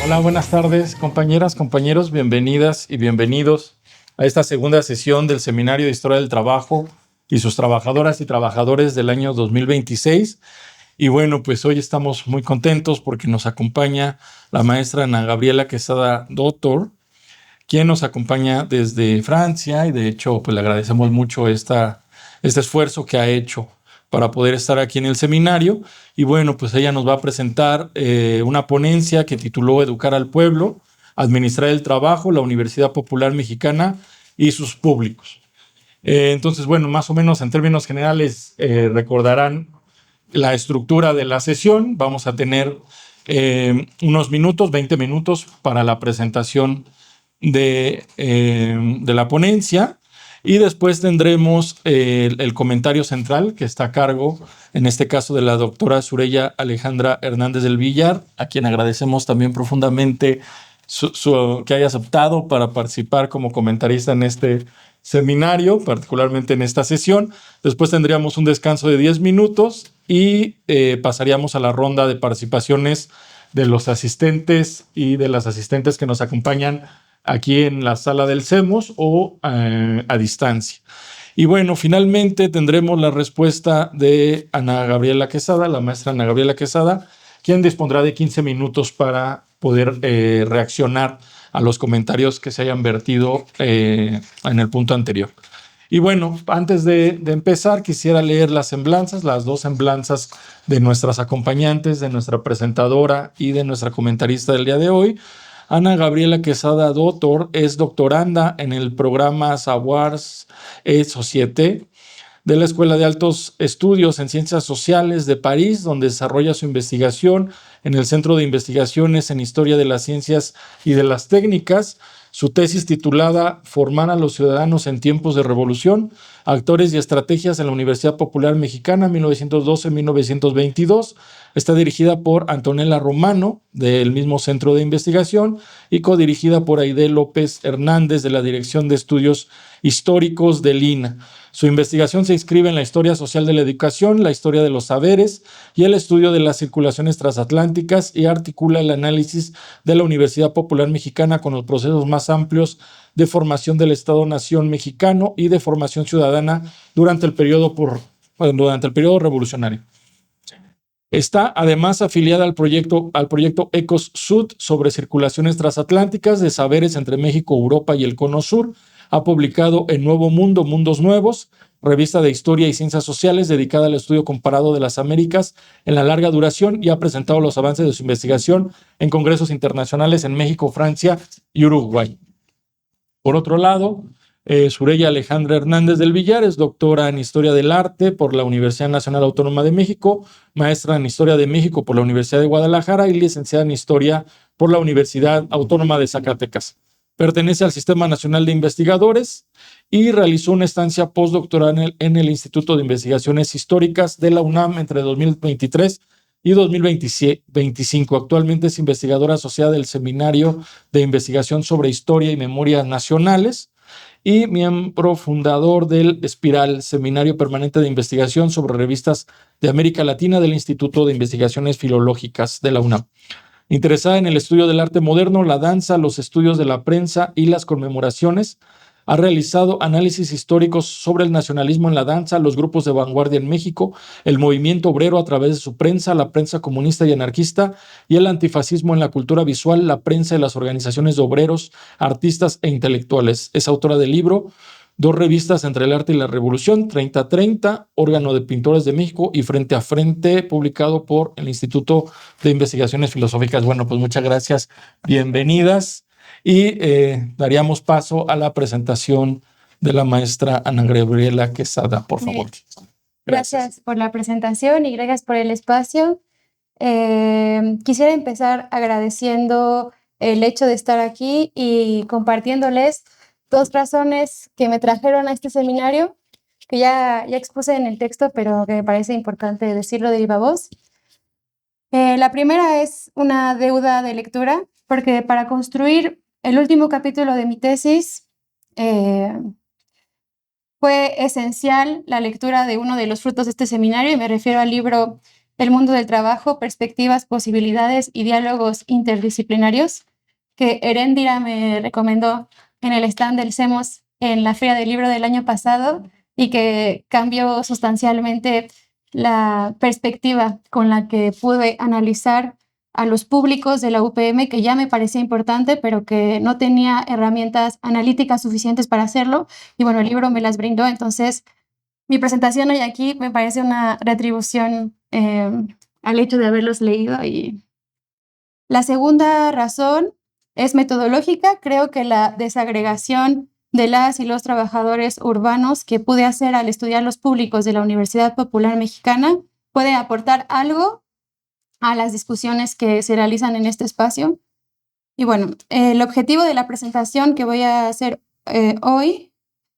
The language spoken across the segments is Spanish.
Hola, buenas tardes, compañeras, compañeros, bienvenidas y bienvenidos a esta segunda sesión del Seminario de Historia del Trabajo y sus trabajadoras y trabajadores del año 2026. Y bueno, pues hoy estamos muy contentos porque nos acompaña la maestra Ana Gabriela Quesada Doctor, quien nos acompaña desde Francia, y de hecho pues le agradecemos mucho este esfuerzo que ha hecho para poder estar aquí en el seminario. Y bueno, pues ella nos va a presentar una ponencia que tituló Educar al Pueblo, Administrar el Trabajo, la Universidad Popular Mexicana y sus públicos. Entonces, bueno, más o menos en términos generales recordarán la estructura de la sesión. Vamos a tener unos minutos, 20 minutos para la presentación de la ponencia, y después tendremos el comentario central que está a cargo, en este caso, de la doctora Sureya Alejandra Hernández del Villar, a quien agradecemos también profundamente que haya aceptado para participar como comentarista en este seminario, particularmente en esta sesión. Después tendríamos un descanso de 10 minutos y pasaríamos a la ronda de participaciones de los asistentes y de las asistentes que nos acompañan aquí en la sala del CEMOS o a distancia. Y bueno, finalmente tendremos la respuesta de Ana Gabriela Quesada, la maestra Ana Gabriela Quesada, quien dispondrá de 15 minutos para poder reaccionar a los comentarios que se hayan vertido en el punto anterior. Y bueno, antes de empezar, quisiera leer las semblanzas, las dos semblanzas de nuestras acompañantes, de nuestra presentadora y de nuestra comentarista del día de hoy. Ana Gabriela Quesada Doctor es doctoranda en el programa Savoirs et Société de la Escuela de Altos Estudios en Ciencias Sociales de París, donde desarrolla su investigación en el Centro de Investigaciones en Historia de las Ciencias y de las Técnicas. Su tesis titulada Formar a los ciudadanos en tiempos de revolución, actores y estrategias en la Universidad Popular Mexicana 1912-1922, está dirigida por Antonella Romano, del mismo centro de investigación, y codirigida por Aide López Hernández, de la Dirección de Estudios Históricos del INA. Su investigación se inscribe en la historia social de la educación, la historia de los saberes y el estudio de las circulaciones transatlánticas, y articula el análisis de la Universidad Popular Mexicana con los procesos más amplios de formación del Estado-Nación mexicano y de formación ciudadana durante el periodo revolucionario. Está además afiliada al proyecto ECOS Sud sobre circulaciones transatlánticas de saberes entre México, Europa y el Cono Sur. Ha publicado en Nuevo Mundo, Mundos Nuevos, revista de Historia y Ciencias Sociales dedicada al estudio comparado de las Américas en la larga duración, y ha presentado los avances de su investigación en congresos internacionales en México, Francia y Uruguay. Por otro lado, Sureya Alejandra Hernández del Villar es doctora en Historia del Arte por la Universidad Nacional Autónoma de México, maestra en Historia de México por la Universidad de Guadalajara y licenciada en Historia por la Universidad Autónoma de Zacatecas. Pertenece al Sistema Nacional de Investigadores y realizó una estancia postdoctoral en el Instituto de Investigaciones Históricas de la UNAM entre 2023 y 2025. Actualmente es investigadora asociada del Seminario de Investigación sobre Historia y Memorias Nacionales y miembro fundador del Espiral, Seminario Permanente de Investigación sobre Revistas de América Latina del Instituto de Investigaciones Filológicas de la UNAM. Interesada en el estudio del arte moderno, la danza, los estudios de la prensa y las conmemoraciones, ha realizado análisis históricos sobre el nacionalismo en la danza, los grupos de vanguardia en México, el movimiento obrero a través de su prensa, la prensa comunista y anarquista, y el antifascismo en la cultura visual, la prensa y las organizaciones de obreros, artistas e intelectuales. Es autora del libro Dos revistas entre el arte y la revolución, 30-30, Órgano de Pintores de México y Frente a Frente, publicado por el Instituto de Investigaciones Filosóficas. Bueno, pues muchas gracias, bienvenidas, y daríamos paso a la presentación de la maestra Ana Gabriela Quesada, por favor. Gracias por la presentación y gracias por el espacio. Quisiera empezar agradeciendo el hecho de estar aquí y compartiéndoles dos razones que me trajeron a este seminario, que ya expuse en el texto, pero que me parece importante decirlo de viva voz. La primera es una deuda de lectura, porque para construir el último capítulo de mi tesis fue esencial la lectura de uno de los frutos de este seminario, y me refiero al libro el mundo del trabajo, perspectivas, posibilidades y diálogos interdisciplinarios, que Heréndira me recomendó en el stand del CEMOS en la Feria del Libro del año pasado y que cambió sustancialmente la perspectiva con la que pude analizar a los públicos de la UPM, que ya me parecía importante, pero que no tenía herramientas analíticas suficientes para hacerlo. Y bueno, el libro me las brindó. Entonces, mi presentación hoy aquí me parece una retribución al hecho de haberlos leído. Y la segunda razón es metodológica. Creo que la desagregación de las y los trabajadores urbanos que pude hacer al estudiar los públicos de la Universidad Popular Mexicana puede aportar algo a las discusiones que se realizan en este espacio. Y bueno, el objetivo de la presentación que voy a hacer hoy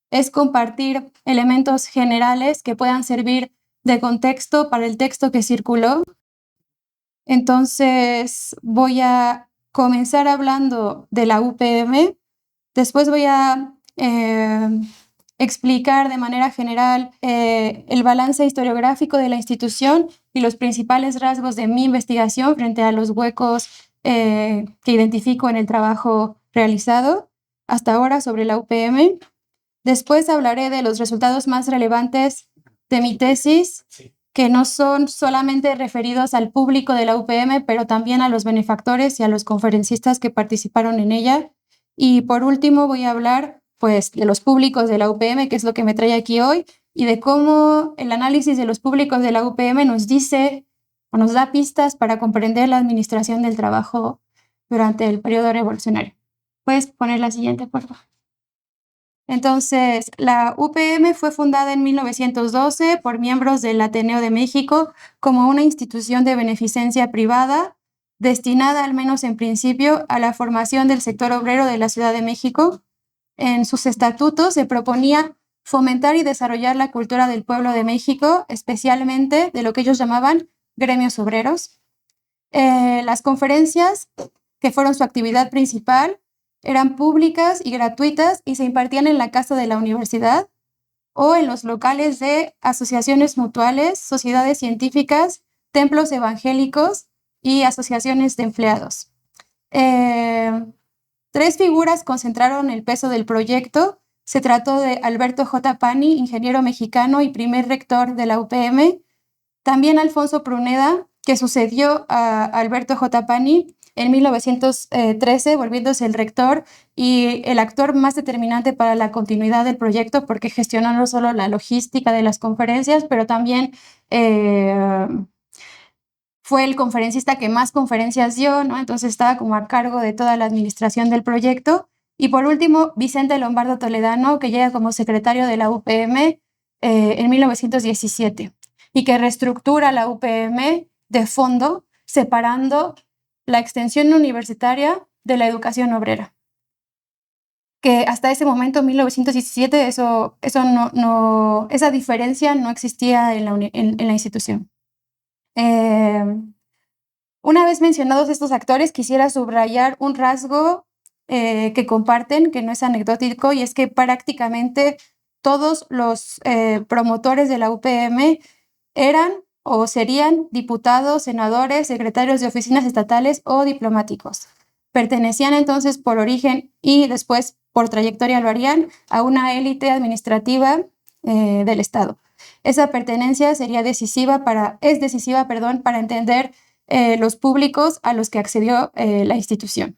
es compartir elementos generales que puedan servir de contexto para el texto que circuló. Entonces, voy a comenzar hablando de la UPM, después voy a explicar de manera general el balance historiográfico de la institución y los principales rasgos de mi investigación frente a los huecos que identifico en el trabajo realizado hasta ahora sobre la UPM. Después hablaré de los resultados más relevantes de mi tesis, que no son solamente referidos al público de la UPM, pero también a los benefactores y a los conferencistas que participaron en ella. Y por último voy a hablar pues, de los públicos de la UPM, que es lo que me trae aquí hoy, y de cómo el análisis de los públicos de la UPM nos dice o nos da pistas para comprender la administración del trabajo durante el periodo revolucionario. ¿Puedes poner la siguiente, por favor? Entonces, la UPM fue fundada en 1912 por miembros del Ateneo de México como una institución de beneficencia privada destinada, al menos en principio, a la formación del sector obrero de la Ciudad de México. En sus estatutos se proponía fomentar y desarrollar la cultura del pueblo de México, especialmente de lo que ellos llamaban gremios obreros. Las conferencias, que fueron su actividad principal, eran públicas y gratuitas y se impartían en la casa de la universidad o en los locales de asociaciones mutuales, sociedades científicas, templos evangélicos y asociaciones de empleados. 3 figuras concentraron el peso del proyecto. Se trató de Alberto J. Pani, ingeniero mexicano y primer rector de la UPM. También Alfonso Pruneda, que sucedió a Alberto J. Pani en 1913, volviéndose el rector y el actor más determinante para la continuidad del proyecto, porque gestionó no solo la logística de las conferencias, pero también fue el conferencista que más conferencias dio, ¿no? Entonces estaba como a cargo de toda la administración del proyecto. Y por último, Vicente Lombardo Toledano, que llega como secretario de la UPM en 1917 y que reestructura la UPM de fondo, separando la extensión universitaria de la educación obrera. Que hasta ese momento, en 1917, esa diferencia no existía en la institución. Una vez mencionados estos actores, quisiera subrayar un rasgo que comparten, que no es anecdótico, y es que prácticamente todos los promotores de la UPM eran o serían diputados, senadores, secretarios de oficinas estatales o diplomáticos. Pertenecían entonces por origen y después por trayectoria lo harían a una élite administrativa del Estado. Esa pertenencia es decisiva para entender los públicos a los que accedió la institución.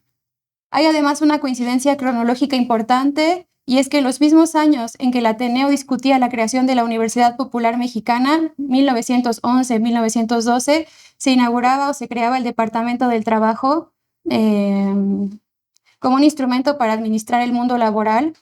Hay además una coincidencia cronológica importante, y es que en los mismos años en que el Ateneo discutía la creación de la Universidad Popular Mexicana, 1911-1912, se inauguraba o se creaba el Departamento del Trabajo como un instrumento para administrar el mundo laboral.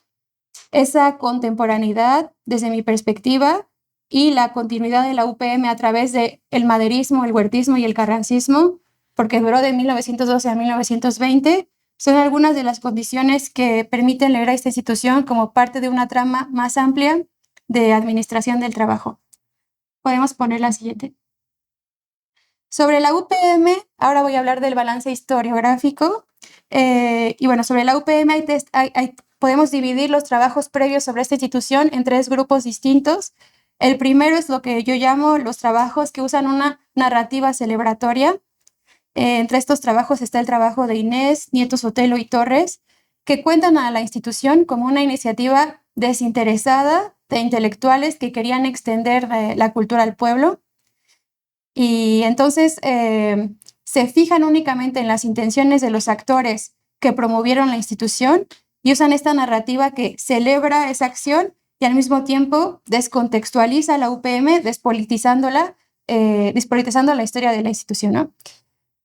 Esa contemporaneidad, desde mi perspectiva, y la continuidad de la UPM a través del maderismo, el huertismo y el carrancismo, porque duró de 1912 a 1920, son algunas de las condiciones que permiten leer a esta institución como parte de una trama más amplia de administración del trabajo. Podemos poner la siguiente. Sobre la UPM, ahora voy a hablar del balance historiográfico. Y bueno, sobre la UPM podemos dividir los trabajos previos sobre esta institución en 3 grupos distintos. El primero es lo que yo llamo los trabajos que usan una narrativa celebratoria. Entre estos trabajos está el trabajo de Inés, Nieto Sotelo y Torres, que cuentan a la institución como una iniciativa desinteresada de intelectuales que querían extender la cultura al pueblo. Y entonces se fijan únicamente en las intenciones de los actores que promovieron la institución y usan esta narrativa que celebra esa acción y al mismo tiempo descontextualiza la UPM, despolitizando la historia de la institución, ¿no?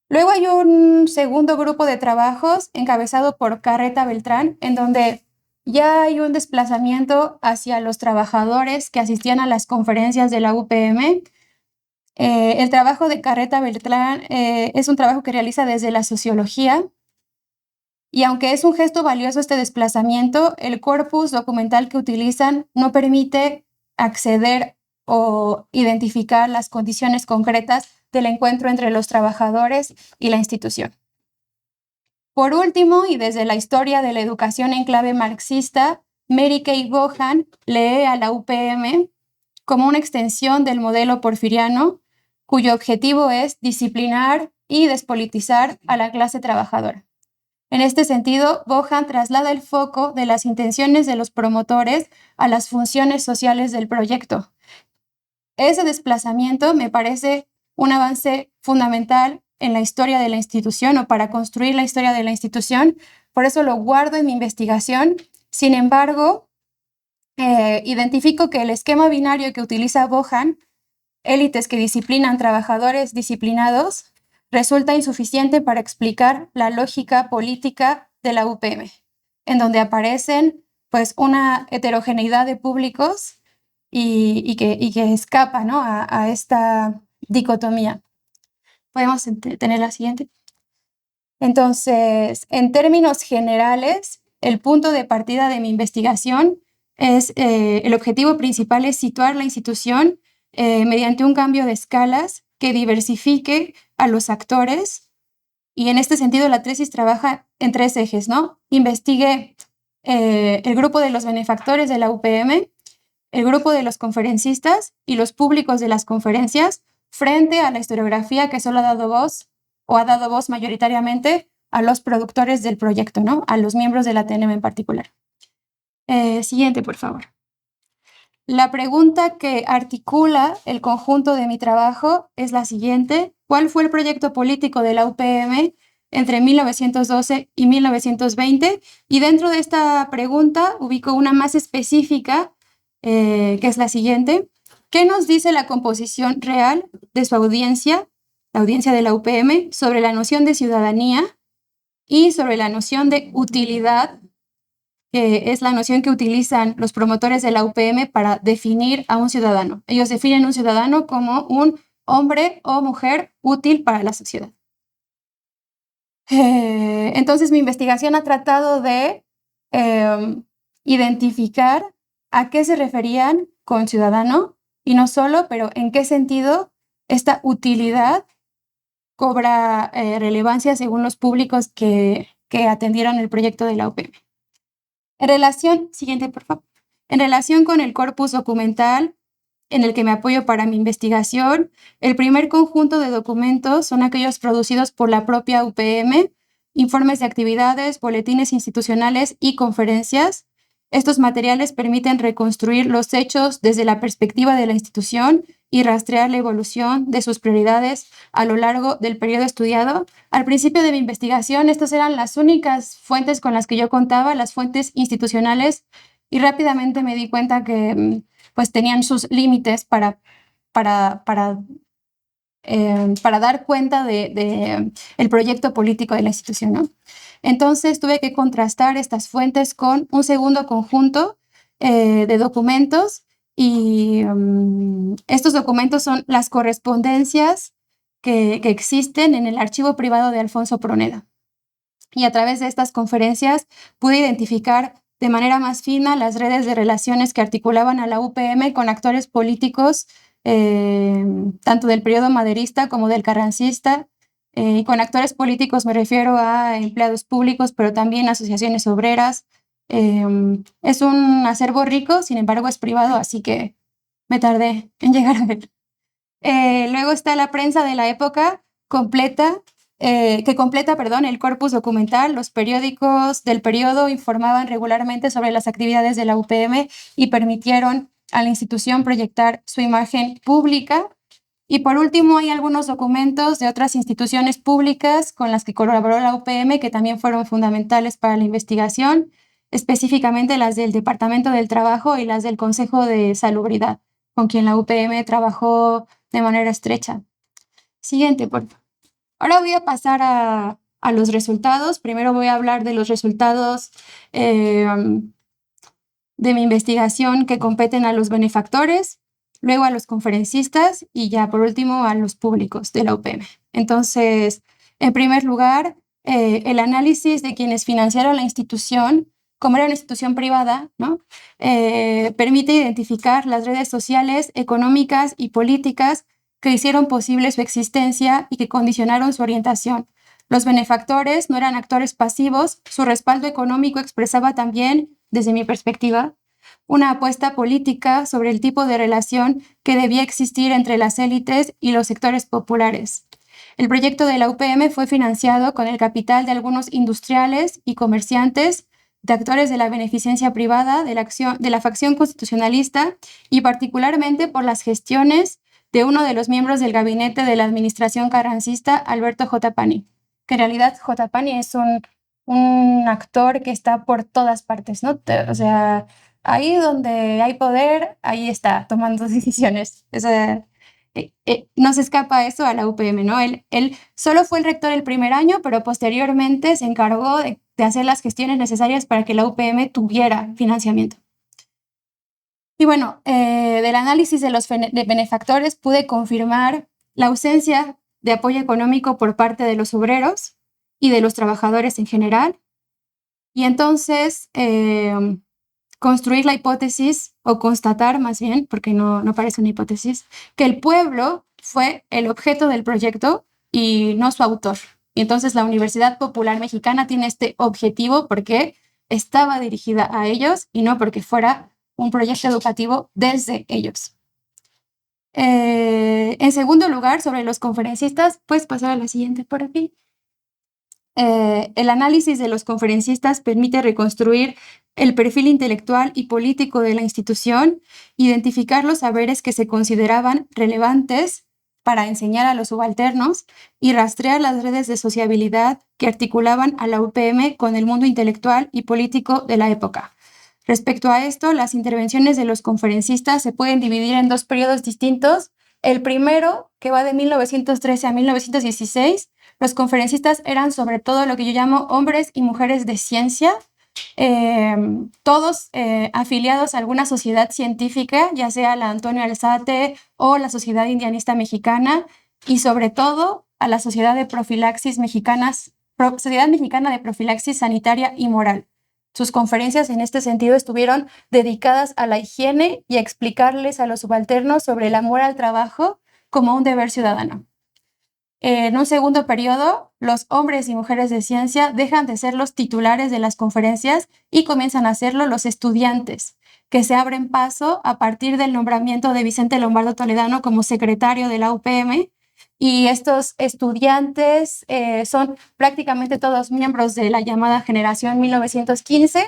Luego hay un segundo grupo de trabajos encabezado por Carreta Beltrán, en donde ya hay un desplazamiento hacia los trabajadores que asistían a las conferencias de la UPM. El trabajo de Carreta Beltrán es un trabajo que realiza desde la sociología, y aunque es un gesto valioso este desplazamiento, el corpus documental que utilizan no permite acceder o identificar las condiciones concretas del encuentro entre los trabajadores y la institución. Por último, y desde la historia de la educación en clave marxista, Mary Kay Bohan lee a la UPM como una extensión del modelo porfiriano, cuyo objetivo es disciplinar y despolitizar a la clase trabajadora. En este sentido, Bohan traslada el foco de las intenciones de los promotores a las funciones sociales del proyecto. Ese desplazamiento me parece un avance fundamental en la historia de la institución o para construir la historia de la institución, por eso lo guardo en mi investigación. Sin embargo, identifico que el esquema binario que utiliza Bohan, élites que disciplinan trabajadores disciplinados, resulta insuficiente para explicar la lógica política de la UPM, en donde aparecen pues una heterogeneidad de públicos y que escapa, ¿no?, a esta dicotomía. Podemos tener la siguiente. Entonces, en términos generales, el punto de partida de mi investigación es, el objetivo principal es situar la institución mediante un cambio de escalas que diversifique a los actores, y en este sentido la tesis trabaja en 3 ejes, ¿no? Investigué el grupo de los benefactores de la UPM, el grupo de los conferencistas y los públicos de las conferencias frente a la historiografía que solo ha dado voz mayoritariamente a los productores del proyecto, ¿no?, a los miembros de la TNM en particular. Siguiente, por favor. La pregunta que articula el conjunto de mi trabajo es la siguiente: ¿cuál fue el proyecto político de la UPM entre 1912 y 1920? Y dentro de esta pregunta ubico una más específica, que es la siguiente: ¿qué nos dice la composición real de su audiencia, la audiencia de la UPM, sobre la noción de ciudadanía y sobre la noción de utilidad, que es la noción que utilizan los promotores de la UPM para definir a un ciudadano? Ellos definen un ciudadano como un hombre o mujer útil para la sociedad. Entonces, mi investigación ha tratado de identificar a qué se referían con ciudadano, y no solo, pero en qué sentido esta utilidad cobra relevancia según los públicos que atendieron el proyecto de la UPM. Siguiente, por favor. En relación con el corpus documental en el que me apoyo para mi investigación, el primer conjunto de documentos son aquellos producidos por la propia UPM, informes de actividades, boletines institucionales y conferencias. Estos materiales permiten reconstruir los hechos desde la perspectiva de la institución y rastrear la evolución de sus prioridades a lo largo del periodo estudiado. Al principio de mi investigación, estas eran las únicas fuentes con las que yo contaba, las fuentes institucionales, y rápidamente me di cuenta que pues tenían sus límites para dar cuenta de el proyecto político de la institución, ¿no? Entonces tuve que contrastar estas fuentes con un segundo conjunto de documentos, y estos documentos son las correspondencias que existen en el archivo privado de Alfonso Proneda. Y a través de estas conferencias pude identificar de manera más fina las redes de relaciones que articulaban a la UPM con actores políticos, tanto del periodo maderista como del carrancista. Y con actores políticos me refiero a empleados públicos, pero también asociaciones obreras. Es un acervo rico, sin embargo es privado, así que Me tardé en llegar a ver. Luego está la prensa de la época que completa, el corpus documental. Los periódicos del periodo informaban regularmente sobre las actividades de la UPM y permitieron a la institución proyectar su imagen pública. Y por último, hay algunos documentos de otras instituciones públicas con las que colaboró la UPM que también fueron fundamentales para la investigación, específicamente las del Departamento del Trabajo y las del Consejo de Salubridad, con quien la UPM trabajó de manera estrecha. Siguiente, por favor. Ahora voy a pasar a los resultados. Primero voy a hablar de los resultados de mi investigación que competen a los benefactores, luego a los conferencistas y ya por último a los públicos de la UPM. Entonces, en primer lugar, el análisis de quienes financiaron la institución, como era una institución privada, ¿no? Permite identificar las redes sociales, económicas y políticas que hicieron posible su existencia y que condicionaron su orientación. Los benefactores no eran actores pasivos, su respaldo económico expresaba también, desde mi perspectiva, una apuesta política sobre el tipo de relación que debía existir entre las élites y los sectores populares. El proyecto de la UPM fue financiado con el capital de algunos industriales y comerciantes, de actores de la beneficencia privada, de la facción constitucionalista y particularmente por las gestiones de uno de los miembros del gabinete de la administración carrancista, Alberto J. Pani, que en realidad J. Pani es un actor que está por todas partes, ¿no? O sea, ahí donde hay poder, ahí está, tomando decisiones. O sea, no se escapa eso a la UPM, ¿no? Él solo fue el rector el primer año, pero posteriormente se encargó de hacer las gestiones necesarias para que la UPM tuviera financiamiento. Y bueno, del análisis de los benefactores pude confirmar la ausencia de apoyo económico por parte de los obreros y de los trabajadores en general. Y entonces, construir la hipótesis, o constatar más bien, porque no parece una hipótesis, que el pueblo fue el objeto del proyecto y no su autor. Y entonces la Universidad Popular Mexicana tiene este objetivo porque estaba dirigida a ellos y no porque fuera un proyecto educativo desde ellos. En segundo lugar, sobre los conferencistas, puedes pasar a la siguiente por aquí. El análisis de los conferencistas permite reconstruir el perfil intelectual y político de la institución, identificar los saberes que se consideraban relevantes para enseñar a los subalternos y rastrear las redes de sociabilidad que articulaban a la UPM con el mundo intelectual y político de la época. Respecto a esto, las intervenciones de los conferencistas se pueden dividir en dos periodos distintos. El primero, que va de 1913 a 1916, los conferencistas eran sobre todo lo que yo llamo hombres y mujeres de ciencia, todos afiliados a alguna sociedad científica, ya sea la Antonio Alzate o la Sociedad Indianista Mexicana, y sobre todo a la Sociedad de Profilaxis Mexicanas, Sociedad Mexicana de Profilaxis Sanitaria y Moral. Sus conferencias en este sentido estuvieron dedicadas a la higiene y a explicarles a los subalternos sobre el amor al trabajo como un deber ciudadano. En un segundo periodo, los hombres y mujeres de ciencia dejan de ser los titulares de las conferencias y comienzan a serlo los estudiantes, que se abren paso a partir del nombramiento de Vicente Lombardo Toledano como secretario de la UPM. Y estos estudiantes son prácticamente todos miembros de la llamada generación 1915,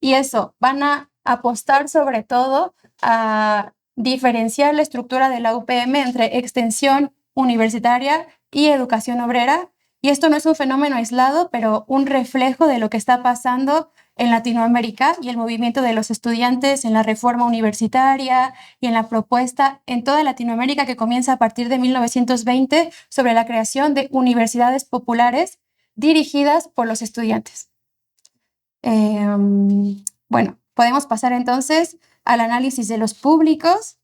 y eso, van a apostar sobre todo a diferenciar la estructura de la UPM entre extensión universitaria y educación obrera. Y esto no es un fenómeno aislado, pero un reflejo de lo que está pasando en Latinoamérica y el movimiento de los estudiantes en la reforma universitaria y en la propuesta en toda Latinoamérica que comienza a partir de 1920 sobre la creación de universidades populares dirigidas por los estudiantes. Bueno, podemos pasar entonces al análisis de los públicos,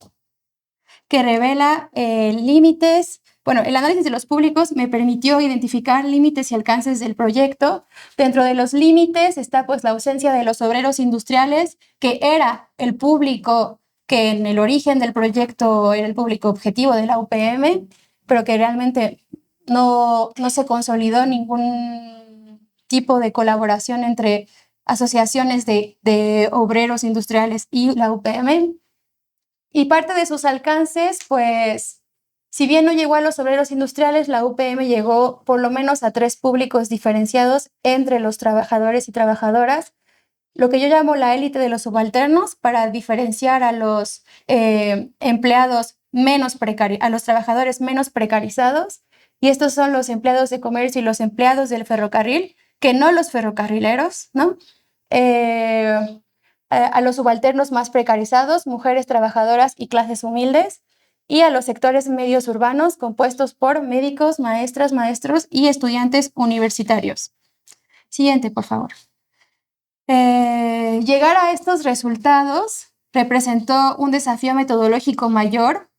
que revela límites. Bueno, el análisis de los públicos me permitió identificar límites y alcances del proyecto. Dentro de los límites está pues la ausencia de los obreros industriales, que era el público que en el origen del proyecto era el público objetivo de la UPM, pero que realmente no se consolidó ningún tipo de colaboración entre asociaciones de obreros industriales y la UPM. Y parte de sus alcances, pues, si bien no llegó a los obreros industriales, la UPM llegó por lo menos a 3 públicos diferenciados entre los trabajadores y trabajadoras, lo que yo llamo la élite de los subalternos, para diferenciar a los empleados menos precarizados, a los trabajadores menos precarizados, y estos son los empleados de comercio y los empleados del ferrocarril, que no los ferrocarrileros, ¿no? A los subalternos más precarizados, mujeres trabajadoras y clases humildes, y a los sectores medios urbanos compuestos por médicos, maestras, maestros y estudiantes universitarios. Siguiente, por favor. Llegar a estos resultados representó un desafío metodológico mayor,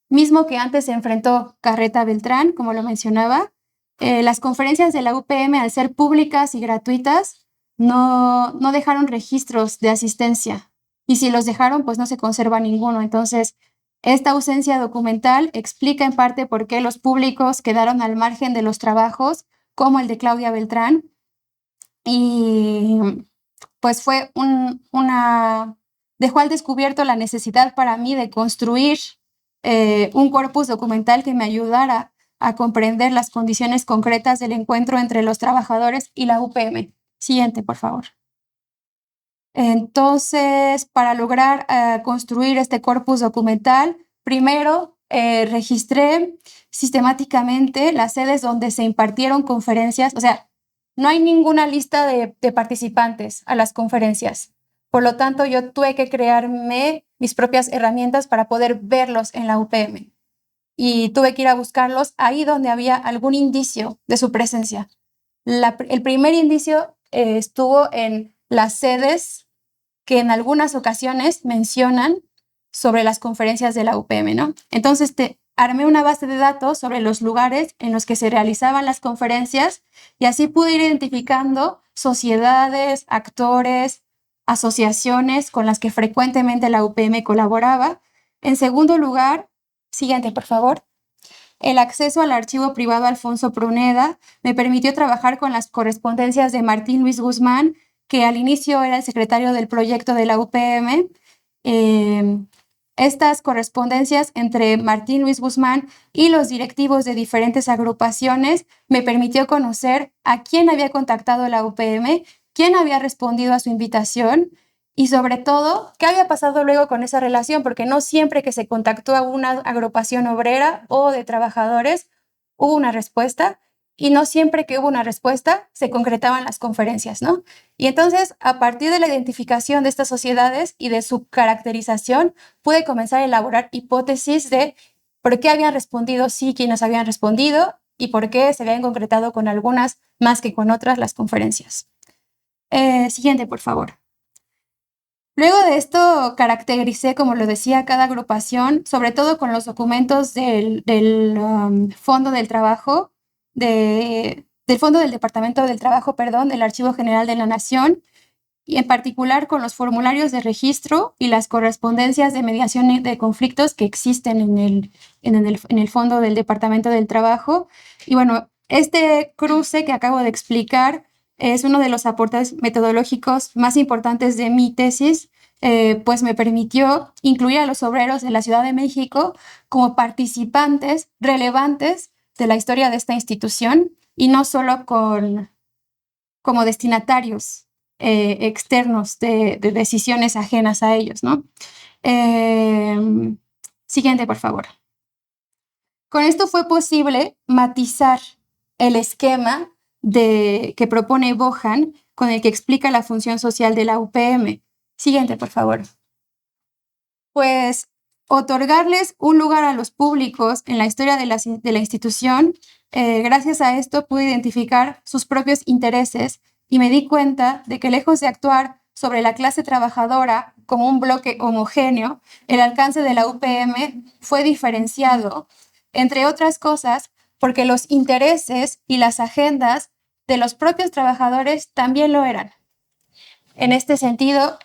mismo que antes se enfrentó Carreta Beltrán, como lo mencionaba. Las conferencias de la UPM, al ser públicas y gratuitas, no dejaron registros de asistencia, y si los dejaron, pues no se conserva ninguno. Entonces, esta ausencia documental explica en parte por qué los públicos quedaron al margen de los trabajos, como el de Claudia Beltrán, y pues fue dejó al descubierto la necesidad para mí de construir un corpus documental que me ayudara a comprender las condiciones concretas del encuentro entre los trabajadores y la UPM. Siguiente, por favor. Entonces, para lograr construir este corpus documental, primero registré sistemáticamente las sedes donde se impartieron conferencias. O sea, no hay ninguna lista de participantes a las conferencias. Por lo tanto, yo tuve que crearme mis propias herramientas para poder verlos en la UPM. Y tuve que ir a buscarlos ahí donde había algún indicio de su presencia. El primer indicio estuvo en las sedes que en algunas ocasiones mencionan sobre las conferencias de la UPM, ¿no? Entonces, armé una base de datos sobre los lugares en los que se realizaban las conferencias, y así pude ir identificando sociedades, actores, asociaciones con las que frecuentemente la UPM colaboraba. En segundo lugar, siguiente, por favor. El acceso al archivo privado Alfonso Pruneda me permitió trabajar con las correspondencias de Martín Luis Guzmán, que al inicio era el secretario del proyecto de la UPM. Estas correspondencias entre Martín Luis Guzmán y los directivos de diferentes agrupaciones me permitió conocer a quién había contactado la UPM, quién había respondido a su invitación y, sobre todo, qué había pasado luego con esa relación, porque no siempre que se contactó a una agrupación obrera o de trabajadores hubo una respuesta, y no siempre que hubo una respuesta se concretaban las conferencias, ¿no? Y entonces, a partir de la identificación de estas sociedades y de su caracterización, pude comenzar a elaborar hipótesis de por qué habían respondido sí quienes habían respondido y por qué se habían concretado con algunas más que con otras las conferencias. Siguiente, por favor. Luego de esto, caractericé, como lo decía, cada agrupación, sobre todo con los documentos del Fondo del Trabajo, del Fondo del Departamento del Trabajo, perdón, del Archivo General de la Nación, y en particular con los formularios de registro y las correspondencias de mediación de conflictos que existen en el Fondo del Departamento del Trabajo. Y bueno, este cruce que acabo de explicar es uno de los aportes metodológicos más importantes de mi tesis, pues me permitió incluir a los obreros de la Ciudad de México como participantes relevantes de la historia de esta institución, y no solo como destinatarios externos de decisiones ajenas a ellos, ¿no? Siguiente, por favor. Con esto fue posible matizar el esquema que propone Bohan, con el que explica la función social de la UPM. Siguiente, por favor. Pues otorgarles un lugar a los públicos en la historia de la institución, gracias a esto pude identificar sus propios intereses y me di cuenta de que, lejos de actuar sobre la clase trabajadora como un bloque homogéneo, el alcance de la UPM fue diferenciado, entre otras cosas, porque los intereses y las agendas de los propios trabajadores también lo eran. En este sentido,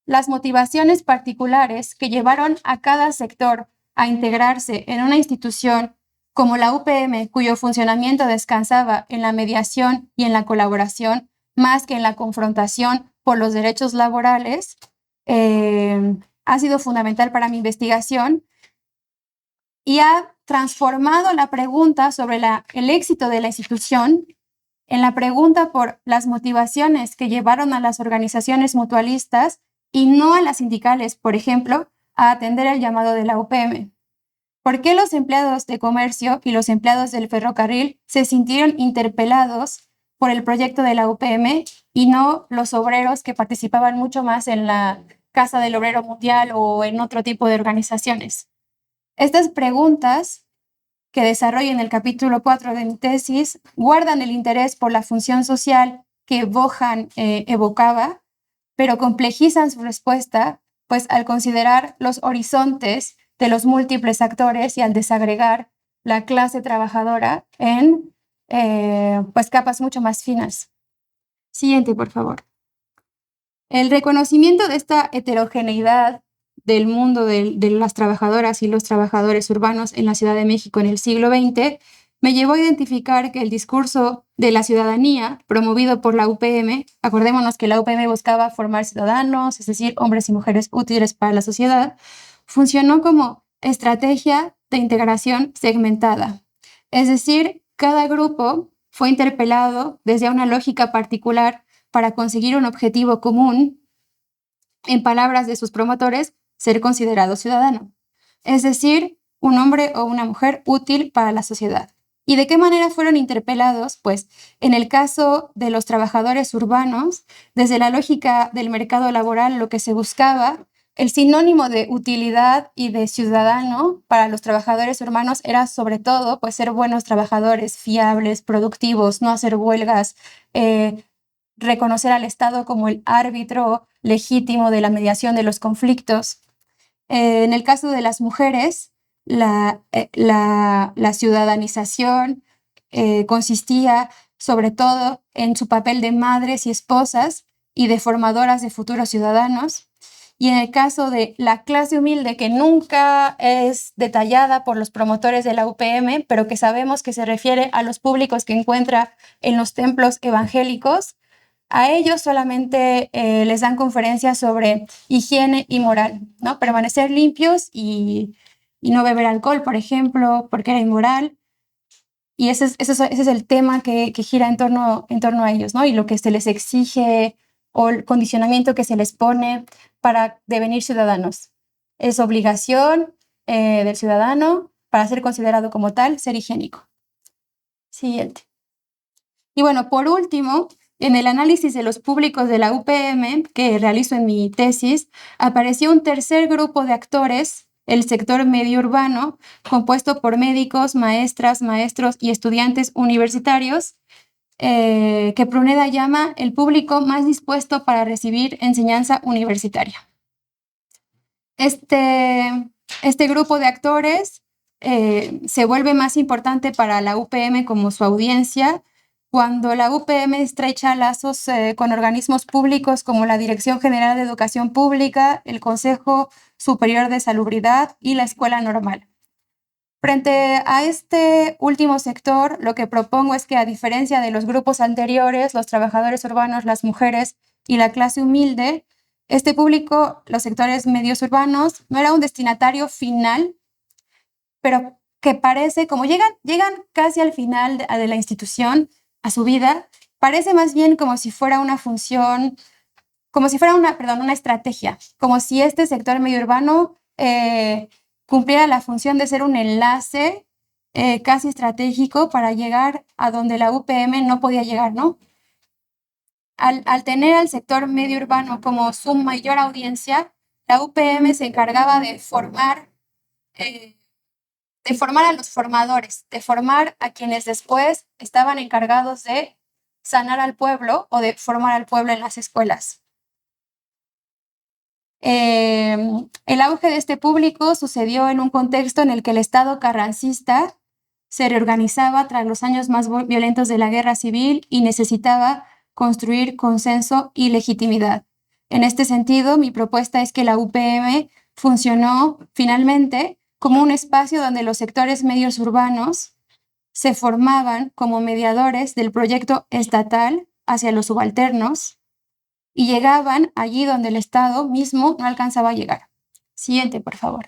las motivaciones particulares que llevaron a cada sector a integrarse en una institución como la UPM, cuyo funcionamiento descansaba en la mediación y en la colaboración, más que en la confrontación por los derechos laborales, ha sido fundamental para mi investigación y ha transformado la pregunta sobre el éxito de la institución en la pregunta por las motivaciones que llevaron a las organizaciones mutualistas y no a las sindicales, por ejemplo, a atender el llamado de la UPM. ¿Por qué los empleados de comercio y los empleados del ferrocarril se sintieron interpelados por el proyecto de la UPM y no los obreros que participaban mucho más en la Casa del Obrero Mundial o en otro tipo de organizaciones? Estas preguntas que desarrollo en el capítulo 4 de mi tesis guardan el interés por la función social que Bohan evocaba, pero complejizan su respuesta, pues al considerar los horizontes de los múltiples actores y al desagregar la clase trabajadora en pues capas mucho más finas. Siguiente, por favor. El reconocimiento de esta heterogeneidad del mundo de las trabajadoras y los trabajadores urbanos en la Ciudad de México en el siglo XX me llevó a identificar que el discurso de la ciudadanía promovido por la UPM, acordémonos que la UPM buscaba formar ciudadanos, es decir, hombres y mujeres útiles para la sociedad, funcionó como estrategia de integración segmentada. Es decir, cada grupo fue interpelado desde una lógica particular para conseguir un objetivo común, en palabras de sus promotores, ser considerado ciudadano. Es decir, un hombre o una mujer útil para la sociedad. ¿Y de qué manera fueron interpelados? Pues en el caso de los trabajadores urbanos, desde la lógica del mercado laboral, lo que se buscaba, el sinónimo de utilidad y de ciudadano para los trabajadores urbanos era sobre todo pues ser buenos trabajadores, fiables, productivos, no hacer huelgas, reconocer al Estado como el árbitro legítimo de la mediación de los conflictos. En el caso de las mujeres, la ciudadanización consistía sobre todo en su papel de madres y esposas y de formadoras de futuros ciudadanos. Y en el caso de la clase humilde, que nunca es detallada por los promotores de la UPM, pero que sabemos que se refiere a los públicos que encuentra en los templos evangélicos, a ellos solamente les dan conferencias sobre higiene y moral, ¿no? Permanecer limpios y no beber alcohol, por ejemplo, porque era inmoral. Y ese es el tema que gira en torno a ellos, ¿no? Y lo que se les exige o el condicionamiento que se les pone para devenir ciudadanos. Es obligación del ciudadano, para ser considerado como tal, ser higiénico. Siguiente. Y bueno, por último, en el análisis de los públicos de la UPM que realizo en mi tesis, apareció un tercer grupo de actores, el sector medio urbano, compuesto por médicos, maestras, maestros y estudiantes universitarios, que Pruneda llama el público más dispuesto para recibir enseñanza universitaria. Este grupo de actores se vuelve más importante para la UPM como su audiencia cuando la UPM estrecha lazos con organismos públicos como la Dirección General de Educación Pública, el Consejo Superior de Salubridad y la Escuela Normal. Frente a este último sector, lo que propongo es que, a diferencia de los grupos anteriores, los trabajadores urbanos, las mujeres y la clase humilde, este público, los sectores medios urbanos, no era un destinatario final, pero que parece, como llegan casi al final de la institución, a su vida, parece más bien como si fuera una función, como si fuera una estrategia, como si este sector medio urbano cumpliera la función de ser un enlace casi estratégico para llegar a donde la UPM no podía llegar, ¿no? Al tener al sector medio urbano como su mayor audiencia, la UPM se encargaba de formar a los formadores, de formar a quienes después estaban encargados de sanar al pueblo o de formar al pueblo en las escuelas. El auge de este público sucedió en un contexto en el que el Estado carrancista se reorganizaba tras los años más violentos de la guerra civil y necesitaba construir consenso y legitimidad. En este sentido, mi propuesta es que la UPM funcionó finalmente como un espacio donde los sectores medios urbanos se formaban como mediadores del proyecto estatal hacia los subalternos y llegaban allí donde el Estado mismo no alcanzaba a llegar. Siguiente, por favor.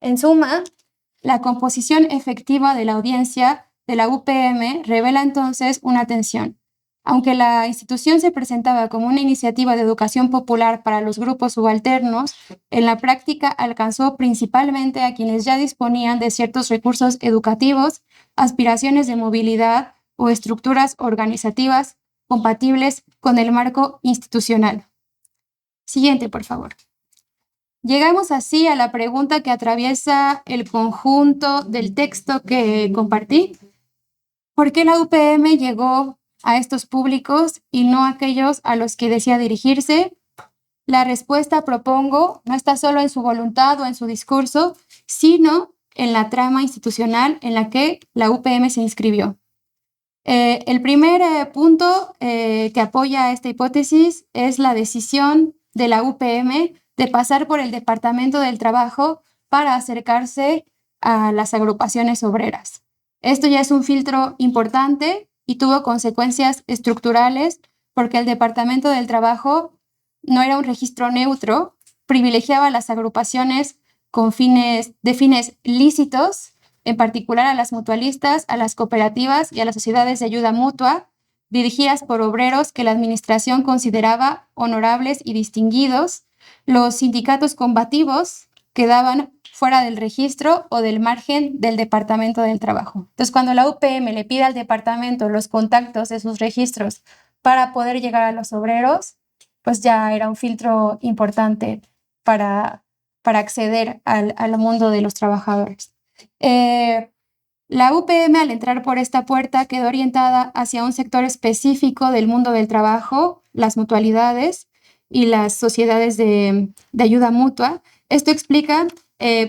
En suma, la composición efectiva de la audiencia de la UPM revela entonces una tensión. Aunque la institución se presentaba como una iniciativa de educación popular para los grupos subalternos, en la práctica alcanzó principalmente a quienes ya disponían de ciertos recursos educativos, aspiraciones de movilidad o estructuras organizativas compatibles con el marco institucional. Siguiente, por favor. Llegamos así a la pregunta que atraviesa el conjunto del texto que compartí. ¿Por qué la UPM llegó a estos públicos y no a aquellos a los que desea dirigirse? La respuesta, propongo, no está solo en su voluntad o en su discurso, sino en la trama institucional en la que la UPM se inscribió. El primer punto que apoya esta hipótesis es la decisión de la UPM de pasar por el Departamento del Trabajo para acercarse a las agrupaciones obreras. Esto ya es un filtro importante y tuvo consecuencias estructurales porque el Departamento del Trabajo no era un registro neutro, privilegiaba las agrupaciones con fines lícitos, en particular a las mutualistas, a las cooperativas y a las sociedades de ayuda mutua, dirigidas por obreros que la administración consideraba honorables y distinguidos. Los sindicatos combativos quedaban fuera del registro o del margen del Departamento del Trabajo. Entonces, cuando la UPM le pide al departamento los contactos de sus registros para poder llegar a los obreros, pues ya era un filtro importante para acceder al mundo de los trabajadores. La UPM, al entrar por esta puerta, quedó orientada hacia un sector específico del mundo del trabajo, las mutualidades y las sociedades de ayuda mutua. Esto explica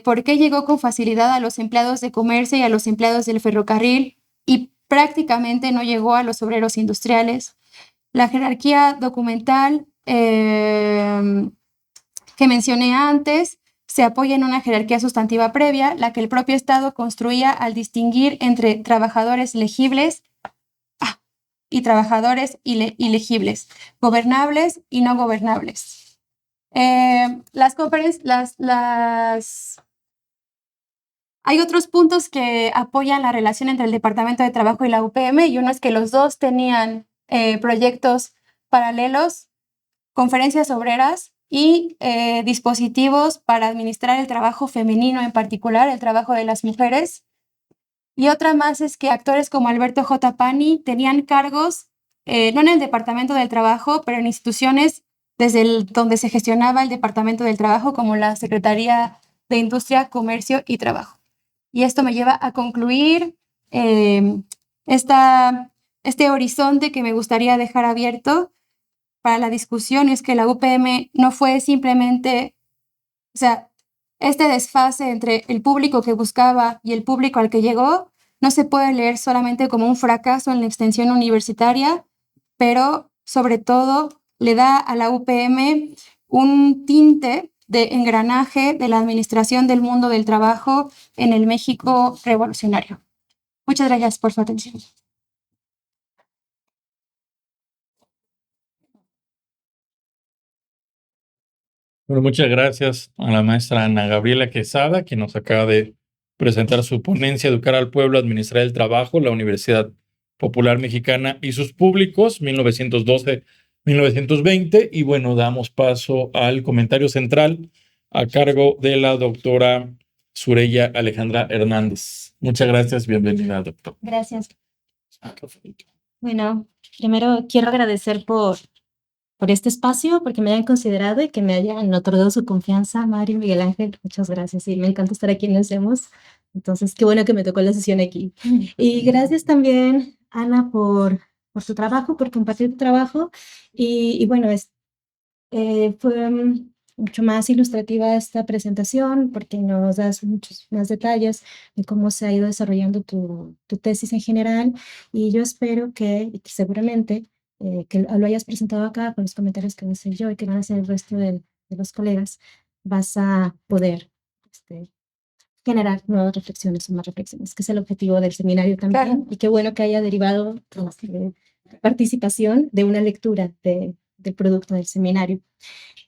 por qué llegó con facilidad a los empleados de comercio y a los empleados del ferrocarril y prácticamente no llegó a los obreros industriales. La jerarquía documental que mencioné antes se apoya en una jerarquía sustantiva previa, la que el propio Estado construía al distinguir entre trabajadores legibles y trabajadores ilegibles, gobernables y no gobernables. Hay otros puntos que apoyan la relación entre el Departamento de Trabajo y la UPM, y uno es que los dos tenían proyectos paralelos, conferencias obreras y dispositivos para administrar el trabajo femenino, en particular el trabajo de las mujeres. Y otra más es que actores como Alberto J. Pani tenían cargos, no en el Departamento del Trabajo, pero en instituciones desde donde se gestionaba el Departamento del Trabajo, como la Secretaría de Industria, Comercio y Trabajo. Y esto me lleva a concluir este horizonte que me gustaría dejar abierto para la discusión, es que la UPM no fue simplemente, o sea, este desfase entre el público que buscaba y el público al que llegó no se puede leer solamente como un fracaso en la extensión universitaria, pero sobre todo le da a la UPM un tinte de engranaje de la administración del mundo del trabajo en el México revolucionario. Muchas gracias por su atención. Bueno, muchas gracias a la maestra Ana Gabriela Quesada, que nos acaba de presentar su ponencia Educar al Pueblo, Administrar el Trabajo, la Universidad Popular Mexicana y sus públicos, 1912-1920. Y bueno, damos paso al comentario central a cargo de la doctora Sureya Alejandra Hernández. Muchas gracias, bienvenida, doctor. Gracias. Bueno, primero quiero agradecer por este espacio, porque me hayan considerado y que me hayan otorgado su confianza, Mario y Miguel Ángel. Muchas gracias y me encanta estar aquí en Nos Vemos. Entonces, qué bueno que me tocó la sesión aquí. Y gracias también, Ana, por tu trabajo, por compartir tu trabajo. Y bueno, fue mucho más ilustrativa esta presentación porque nos das muchos más detalles de cómo se ha ido desarrollando tu tesis en general. Y yo espero que seguramente que lo hayas presentado acá con los comentarios que voy a hacer yo y que van a hacer el resto de los colegas, vas a poder generar nuevas reflexiones o más reflexiones, que es el objetivo del seminario también. Claro. Y qué bueno que haya derivado participación de una lectura de del producto del seminario.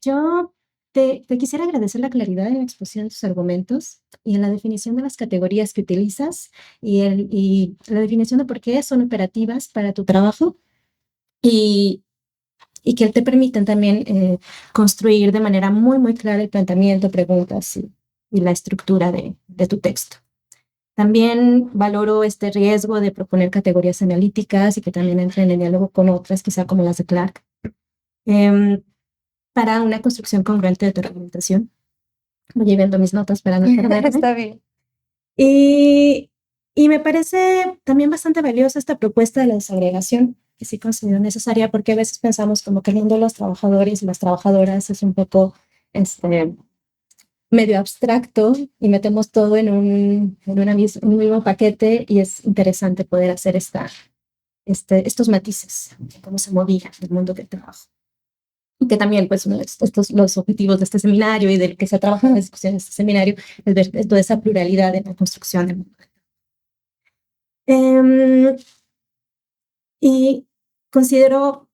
Yo te quisiera agradecer la claridad en la exposición de tus argumentos y en la definición de las categorías que utilizas y la definición de por qué son operativas para tu trabajo y, y que te permiten también construir de manera muy, muy clara el planteamiento, preguntas y la estructura de tu texto. También valoro este riesgo de proponer categorías analíticas y que también entren en diálogo con otras, quizá como las de Clark, para una construcción congruente de tu argumentación. Voy viendo mis notas para no perderme. Está bien. Y me parece también bastante valiosa esta propuesta de la desagregación, que sí considero necesaria, porque a veces pensamos como que el mundo de los trabajadores y las trabajadoras es un poco medio abstracto y metemos todo en un mismo paquete, y es interesante poder hacer estos matices de cómo se movía el mundo del trabajo. Y que también, pues, los objetivos de este seminario y del que se ha trabajado en la discusión de este seminario es ver toda esa pluralidad en la construcción del mundo. Y considero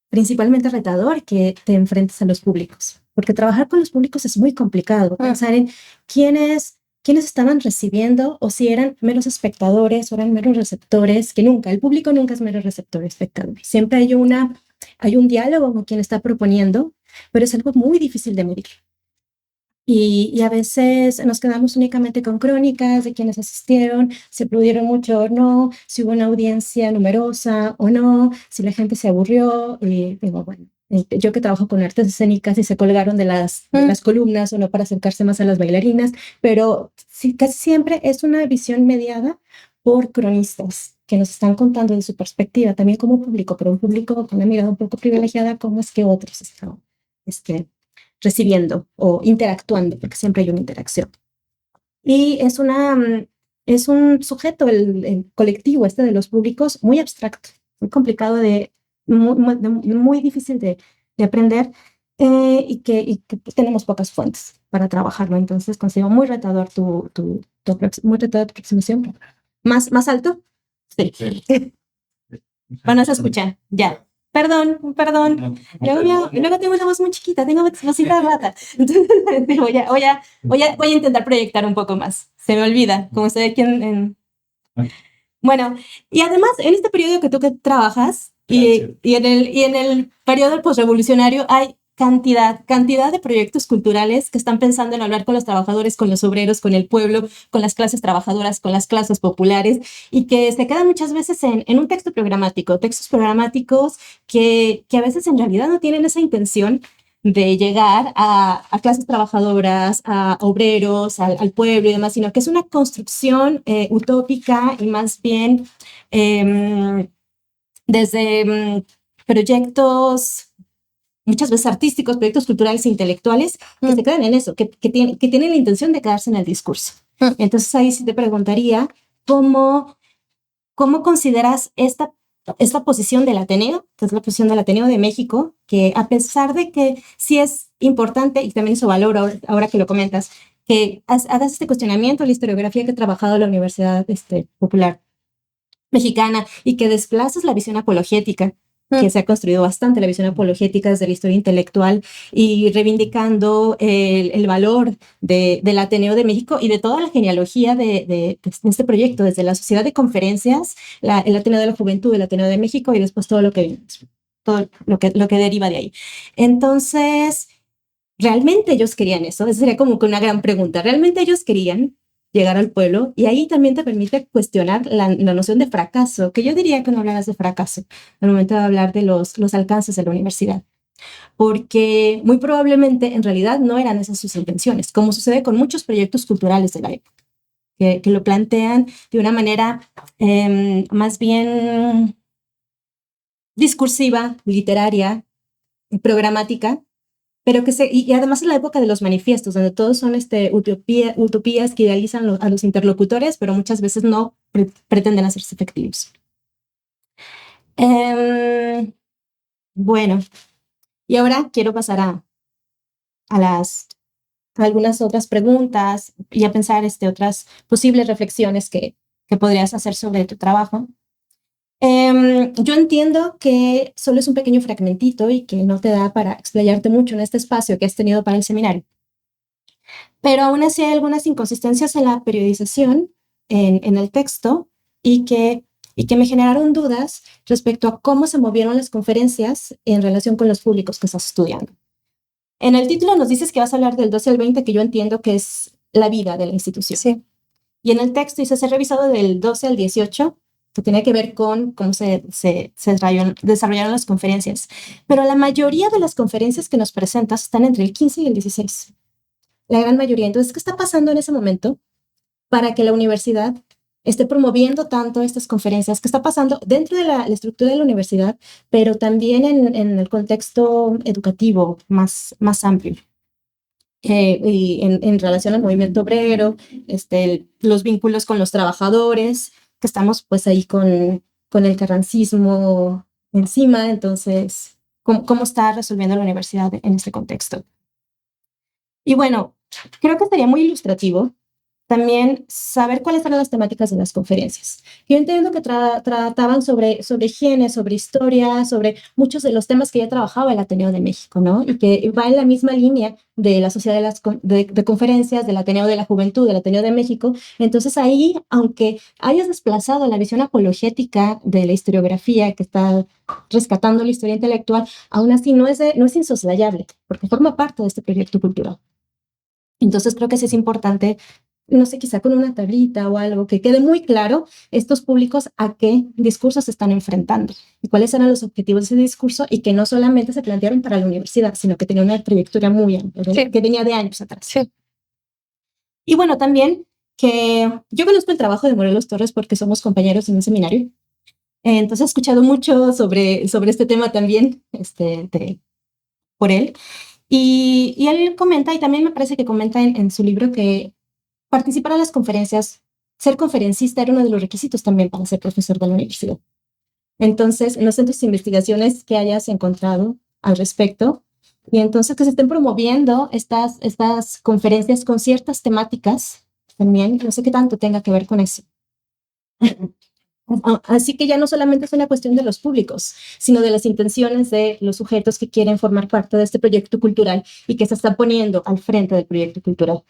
principalmente retador que te enfrentes a los públicos, porque trabajar con los públicos es muy complicado. Pensar en quiénes estaban recibiendo, o si eran meros espectadores o eran meros receptores, que nunca, el público nunca es mero receptor, espectador. Siempre hay un diálogo con quien está proponiendo, pero es algo muy difícil de medir. Y a veces nos quedamos únicamente con crónicas de quienes asistieron, si aplaudieron mucho o no, si hubo una audiencia numerosa o no, si la gente se aburrió. Y digo, bueno, yo que trabajo con artes escénicas y se colgaron de las columnas o no para acercarse más a las bailarinas, pero sí, casi siempre es una visión mediada por cronistas que nos están contando de su perspectiva, también como público, pero un público con una mirada un poco privilegiada, como es que otros están recibiendo o interactuando, porque siempre hay una interacción. Y es un sujeto, el colectivo de los públicos, muy abstracto, muy complicado, muy difícil de aprender, y que tenemos pocas fuentes para trabajarlo. Entonces considero muy retador muy retador tu aproximación. ¿Más alto? Sí. Bueno, se escucha, ya. Perdón. Luego tengo una voz muy chiquita, tengo vocita rata. Entonces, voy a intentar proyectar un poco más. Se me olvida, como estoy aquí Bueno, y además, en este periodo que tú trabajas, y en el periodo postrevolucionario, hay cantidad de proyectos culturales que están pensando en hablar con los trabajadores, con los obreros, con el pueblo, con las clases trabajadoras, con las clases populares, y que se quedan muchas veces en un texto programático, textos programáticos que a veces en realidad no tienen esa intención de llegar a clases trabajadoras, a obreros, al pueblo y demás, sino que es una construcción utópica, y más bien desde proyectos muchas veces artísticos, proyectos culturales e intelectuales, que se quedan en eso, que tienen la intención de quedarse en el discurso. Entonces ahí sí te preguntaría, ¿cómo consideras esta posición del Ateneo, que es la posición del Ateneo de México, que a pesar de que sí es importante, y también eso valoro ahora que lo comentas, que hagas este cuestionamiento a la historiografía que ha trabajado la Universidad Popular Mexicana, y que desplaces la visión apologética, que se ha construido bastante, la visión apologética desde la historia intelectual, y reivindicando el valor del Ateneo de México y de toda la genealogía de este proyecto, desde la Sociedad de Conferencias, el Ateneo de la Juventud, el Ateneo de México, y después todo lo que deriva de ahí. Entonces, ¿realmente ellos querían eso? Esa sería como que una gran pregunta. ¿Realmente ellos querían llegar al pueblo? Y ahí también te permite cuestionar la noción de fracaso, que yo diría que no hablaras de fracaso al momento de hablar de los alcances de la universidad, porque muy probablemente en realidad no eran esas sus intenciones, como sucede con muchos proyectos culturales de la época, que lo plantean de una manera más bien discursiva, literaria, programática, pero y además en la época de los manifiestos, donde todos son utopías que idealizan a los interlocutores, pero muchas veces no pretenden hacerse efectivos. Bueno, y ahora quiero pasar a algunas otras preguntas y a pensar otras posibles reflexiones que podrías hacer sobre tu trabajo. Yo entiendo que solo es un pequeño fragmentito y que no te da para explayarte mucho en este espacio que has tenido para el seminario. Pero aún así hay algunas inconsistencias en la periodización, en el texto, y que me generaron dudas respecto a cómo se movieron las conferencias en relación con los públicos que estás estudiando. En el título nos dices que vas a hablar del 12 al 20, que yo entiendo que es la vida de la institución. Sí. Y en el texto dices, he revisado del 12 al 18, que tiene que ver con cómo se desarrollaron las conferencias. Pero la mayoría de las conferencias que nos presentas están entre el 15 y el 16. La gran mayoría. Entonces, ¿qué está pasando en ese momento para que la universidad esté promoviendo tanto estas conferencias? ¿Qué está pasando dentro de la estructura de la universidad, pero también en el contexto educativo más amplio? Y en relación al movimiento obrero, los vínculos con los trabajadores, que estamos pues ahí con el carrancismo encima. Entonces, ¿cómo está resolviendo la universidad en este contexto? Y bueno, creo que sería muy ilustrativo también saber cuáles eran las temáticas de las conferencias. Yo entiendo que trataban sobre higiene, sobre historia, sobre muchos de los temas que ya trabajaba el Ateneo de México, ¿no? Y que va en la misma línea de la Sociedad de Conferencias, del Ateneo de la Juventud, del Ateneo de México. Entonces ahí, aunque hayas desplazado la visión apologética de la historiografía que está rescatando la historia intelectual, aún así no es insoslayable, porque forma parte de este proyecto cultural. Entonces creo que sí es importante, no sé, quizá con una tablita o algo, que quede muy claro estos públicos a qué discursos se están enfrentando y cuáles eran los objetivos de ese discurso, y que no solamente se plantearon para la universidad, sino que tenía una trayectoria muy amplia, Sí. que venía de años atrás. Sí. Y bueno, también que yo conozco el trabajo de Morelos Torres porque somos compañeros en un seminario. Entonces he escuchado mucho sobre este tema también por él. Y él comenta, y también me parece que comenta en su libro, que participar en las conferencias, ser conferencista era uno de los requisitos también para ser profesor de la universidad. Entonces, en los centros de investigaciones que hayas encontrado al respecto, y entonces que se estén promoviendo estas conferencias con ciertas temáticas, también no sé qué tanto tenga que ver con eso. Así que ya no solamente es una cuestión de los públicos, sino de las intenciones de los sujetos que quieren formar parte de este proyecto cultural y que se están poniendo al frente del proyecto cultural.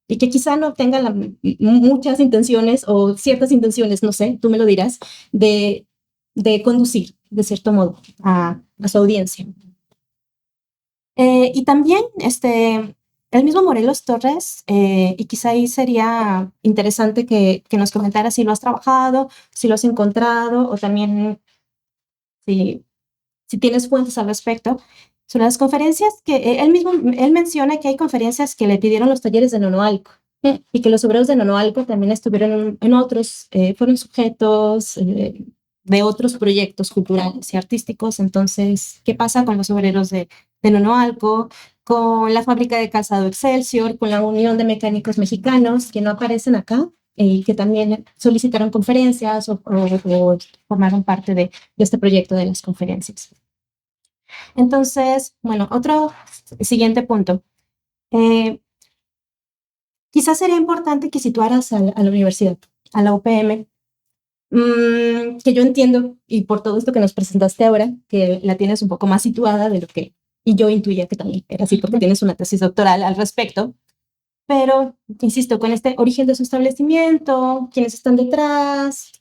Y que quizá no tengan muchas intenciones o ciertas intenciones, no sé, tú me lo dirás, de conducir, de cierto modo, a su audiencia. Y también el mismo Morelos Torres, y quizá ahí sería interesante que nos comentara si lo has trabajado, si lo has encontrado, o también si tienes fuentes al respecto, sobre las conferencias que él menciona que hay conferencias que le pidieron los talleres de Nonoalco, y que los obreros de Nonoalco también estuvieron en otros, fueron sujetos de otros proyectos culturales y artísticos. Entonces, ¿qué pasa con los obreros de Nonoalco, con la fábrica de calzado Excelsior, con la Unión de Mecánicos Mexicanos, que no aparecen acá y que también solicitaron conferencias o formaron parte de este proyecto de las conferencias? Entonces, bueno, otro siguiente punto. Quizás sería importante que situaras a la universidad, a la UPM, que yo entiendo, y por todo esto que nos presentaste ahora, que la tienes un poco más situada de lo que, y yo intuía que también era así porque tienes una tesis doctoral al respecto. Pero, insisto, con este origen de su establecimiento, quiénes están detrás,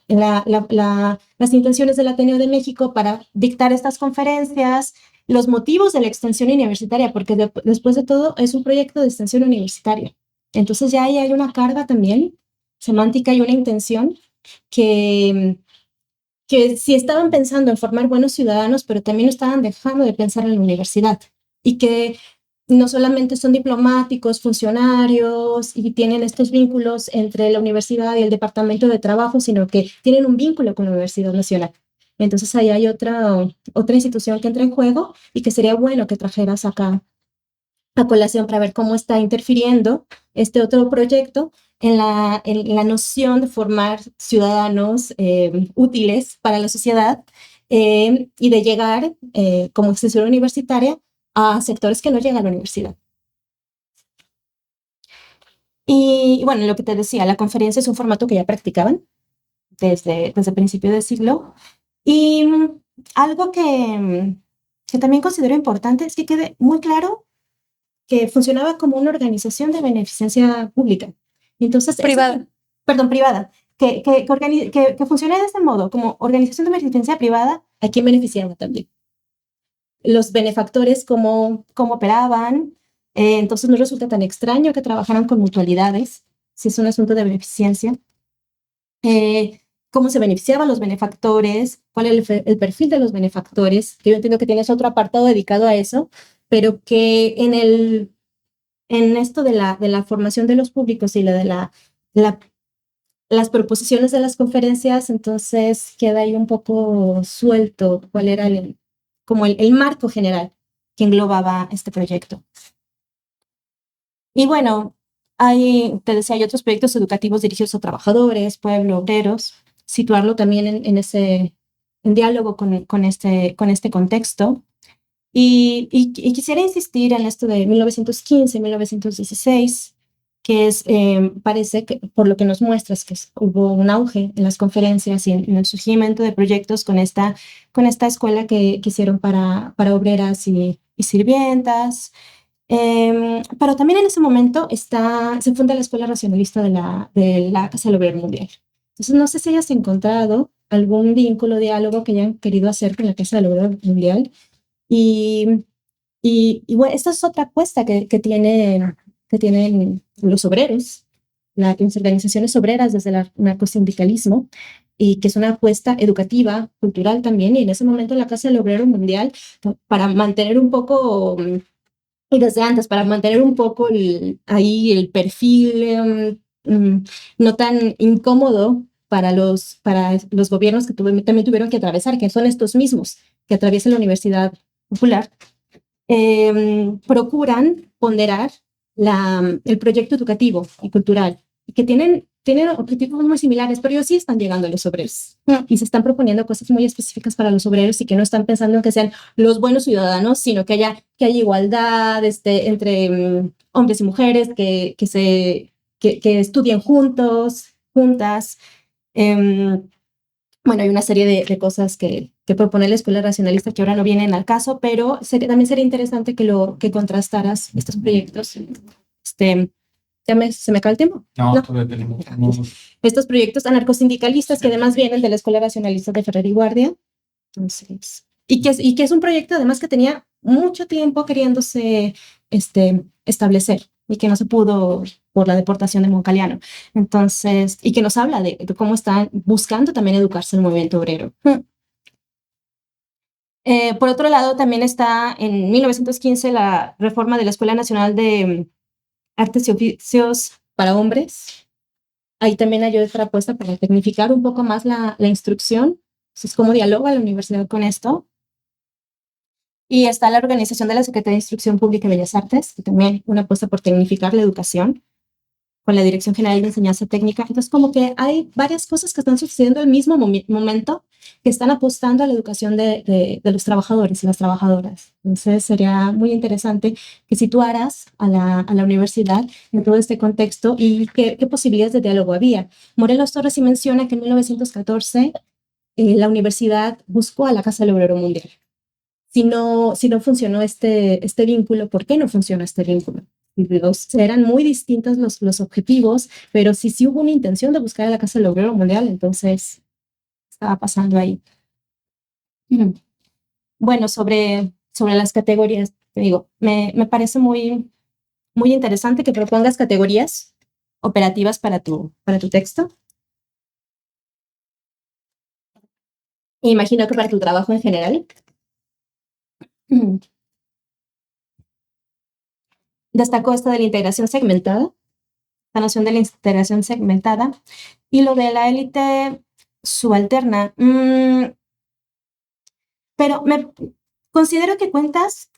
las intenciones del Ateneo de México para dictar estas conferencias, los motivos de la extensión universitaria, porque después de todo es un proyecto de extensión universitaria. Entonces ya ahí hay una carga también semántica y una intención que si estaban pensando en formar buenos ciudadanos, pero también estaban dejando de pensar en la universidad, y que no solamente son diplomáticos, funcionarios y tienen estos vínculos entre la universidad y el departamento de trabajo, sino que tienen un vínculo con la Universidad Nacional. Entonces ahí hay otra institución que entra en juego, y que sería bueno que trajeras acá a colación para ver cómo está interfiriendo este otro proyecto en la noción de formar ciudadanos útiles para la sociedad, y de llegar como extensión universitaria a sectores que no llegan a la universidad. Y bueno, lo que te decía, la conferencia es un formato que ya practicaban. desde principio de siglo. Y algo que también considero importante es que quede muy claro que funcionaba como una organización de beneficencia pública. Entonces, Privada. Privada. Que funcione de este modo, como organización de beneficencia privada, ¿a quién beneficiaba también? Los benefactores, cómo operaban. Entonces, no resulta tan extraño que trabajaran con mutualidades, si es un asunto de beneficencia. Cómo se beneficiaban los benefactores, cuál es el perfil de los benefactores, que yo entiendo que tienes otro apartado dedicado a eso, pero que en esto de la formación de los públicos y las proposiciones de las conferencias, entonces queda ahí un poco suelto cuál era como el marco general que englobaba este proyecto. Y bueno, te decía, hay otros proyectos educativos dirigidos a trabajadores, pueblo, obreros, situarlo también en diálogo con este contexto. Y quisiera insistir en esto de 1915, 1916, que parece que, por lo que nos muestras, que hubo un auge en las conferencias y en el surgimiento de proyectos con esta escuela que hicieron para obreras y sirvientas. Pero también en ese momento se funda la Escuela Racionalista de la Casa del Obrero Mundial. Entonces, no sé si hayas encontrado algún vínculo, diálogo que hayan querido hacer con la Casa del Obrero Mundial. Y bueno, esta es otra apuesta que tienen los obreros, las organizaciones obreras desde el anarcosindicalismo, y que es una apuesta educativa, cultural también. Y en ese momento la Casa del Obrero Mundial, para mantener un poco, y desde antes, para mantener un poco ahí el perfil no tan incómodo para los gobiernos que también tuvieron que atravesar, que son estos mismos que atraviesa la Universidad Popular, procuran ponderar el proyecto educativo y cultural, que tienen objetivos muy similares, pero ellos sí están llegando a los obreros y se están proponiendo cosas muy específicas para los obreros y que no están pensando en que sean los buenos ciudadanos, sino que haya igualdad entre hombres y mujeres, que estudien juntas. Bueno, hay una serie de cosas que propone la Escuela Racionalista que ahora no vienen al caso, pero también sería interesante que contrastaras estos proyectos. ¿Se me acaba el tiempo? No, todavía tenemos. Estos proyectos anarcosindicalistas que además vienen de la Escuela Racionalista de Ferrer y Guardia. Entonces, y que es un proyecto además que tenía mucho tiempo queriéndose establecer y que no se pudo por la deportación de Moncaliano. Entonces, y que nos habla de cómo están buscando también educarse el movimiento obrero. Por otro lado, también está en 1915 la reforma de la Escuela Nacional de Artes y Oficios para Hombres. Ahí también hay otra apuesta para tecnificar un poco más la instrucción. Entonces, ¿cómo dialoga la universidad con esto? Y está la organización de la Secretaría de Instrucción Pública y Bellas Artes, que también una apuesta por tecnificar la educación, con la Dirección General de Enseñanza Técnica. Entonces, como que hay varias cosas que están sucediendo al mismo momento, que están apostando a la educación de los trabajadores y las trabajadoras. Entonces, sería muy interesante que situaras a la universidad en todo este contexto y qué posibilidades de diálogo había. Morelos Torres sí menciona que en 1914 la universidad buscó a la Casa del Obrero Mundial. Si no funcionó este vínculo, ¿por qué no funcionó este vínculo? Eran muy distintos los objetivos, pero sí hubo una intención de buscar a la Casa del Obrero Mundial, entonces estaba pasando ahí. Bueno, sobre las categorías, te digo, me parece muy, muy interesante que propongas categorías operativas para tu texto. Imagino que para tu trabajo en general. Destacó esto de la integración segmentada, la noción de la integración segmentada, y lo de la élite subalterna. Pero considero que cuentas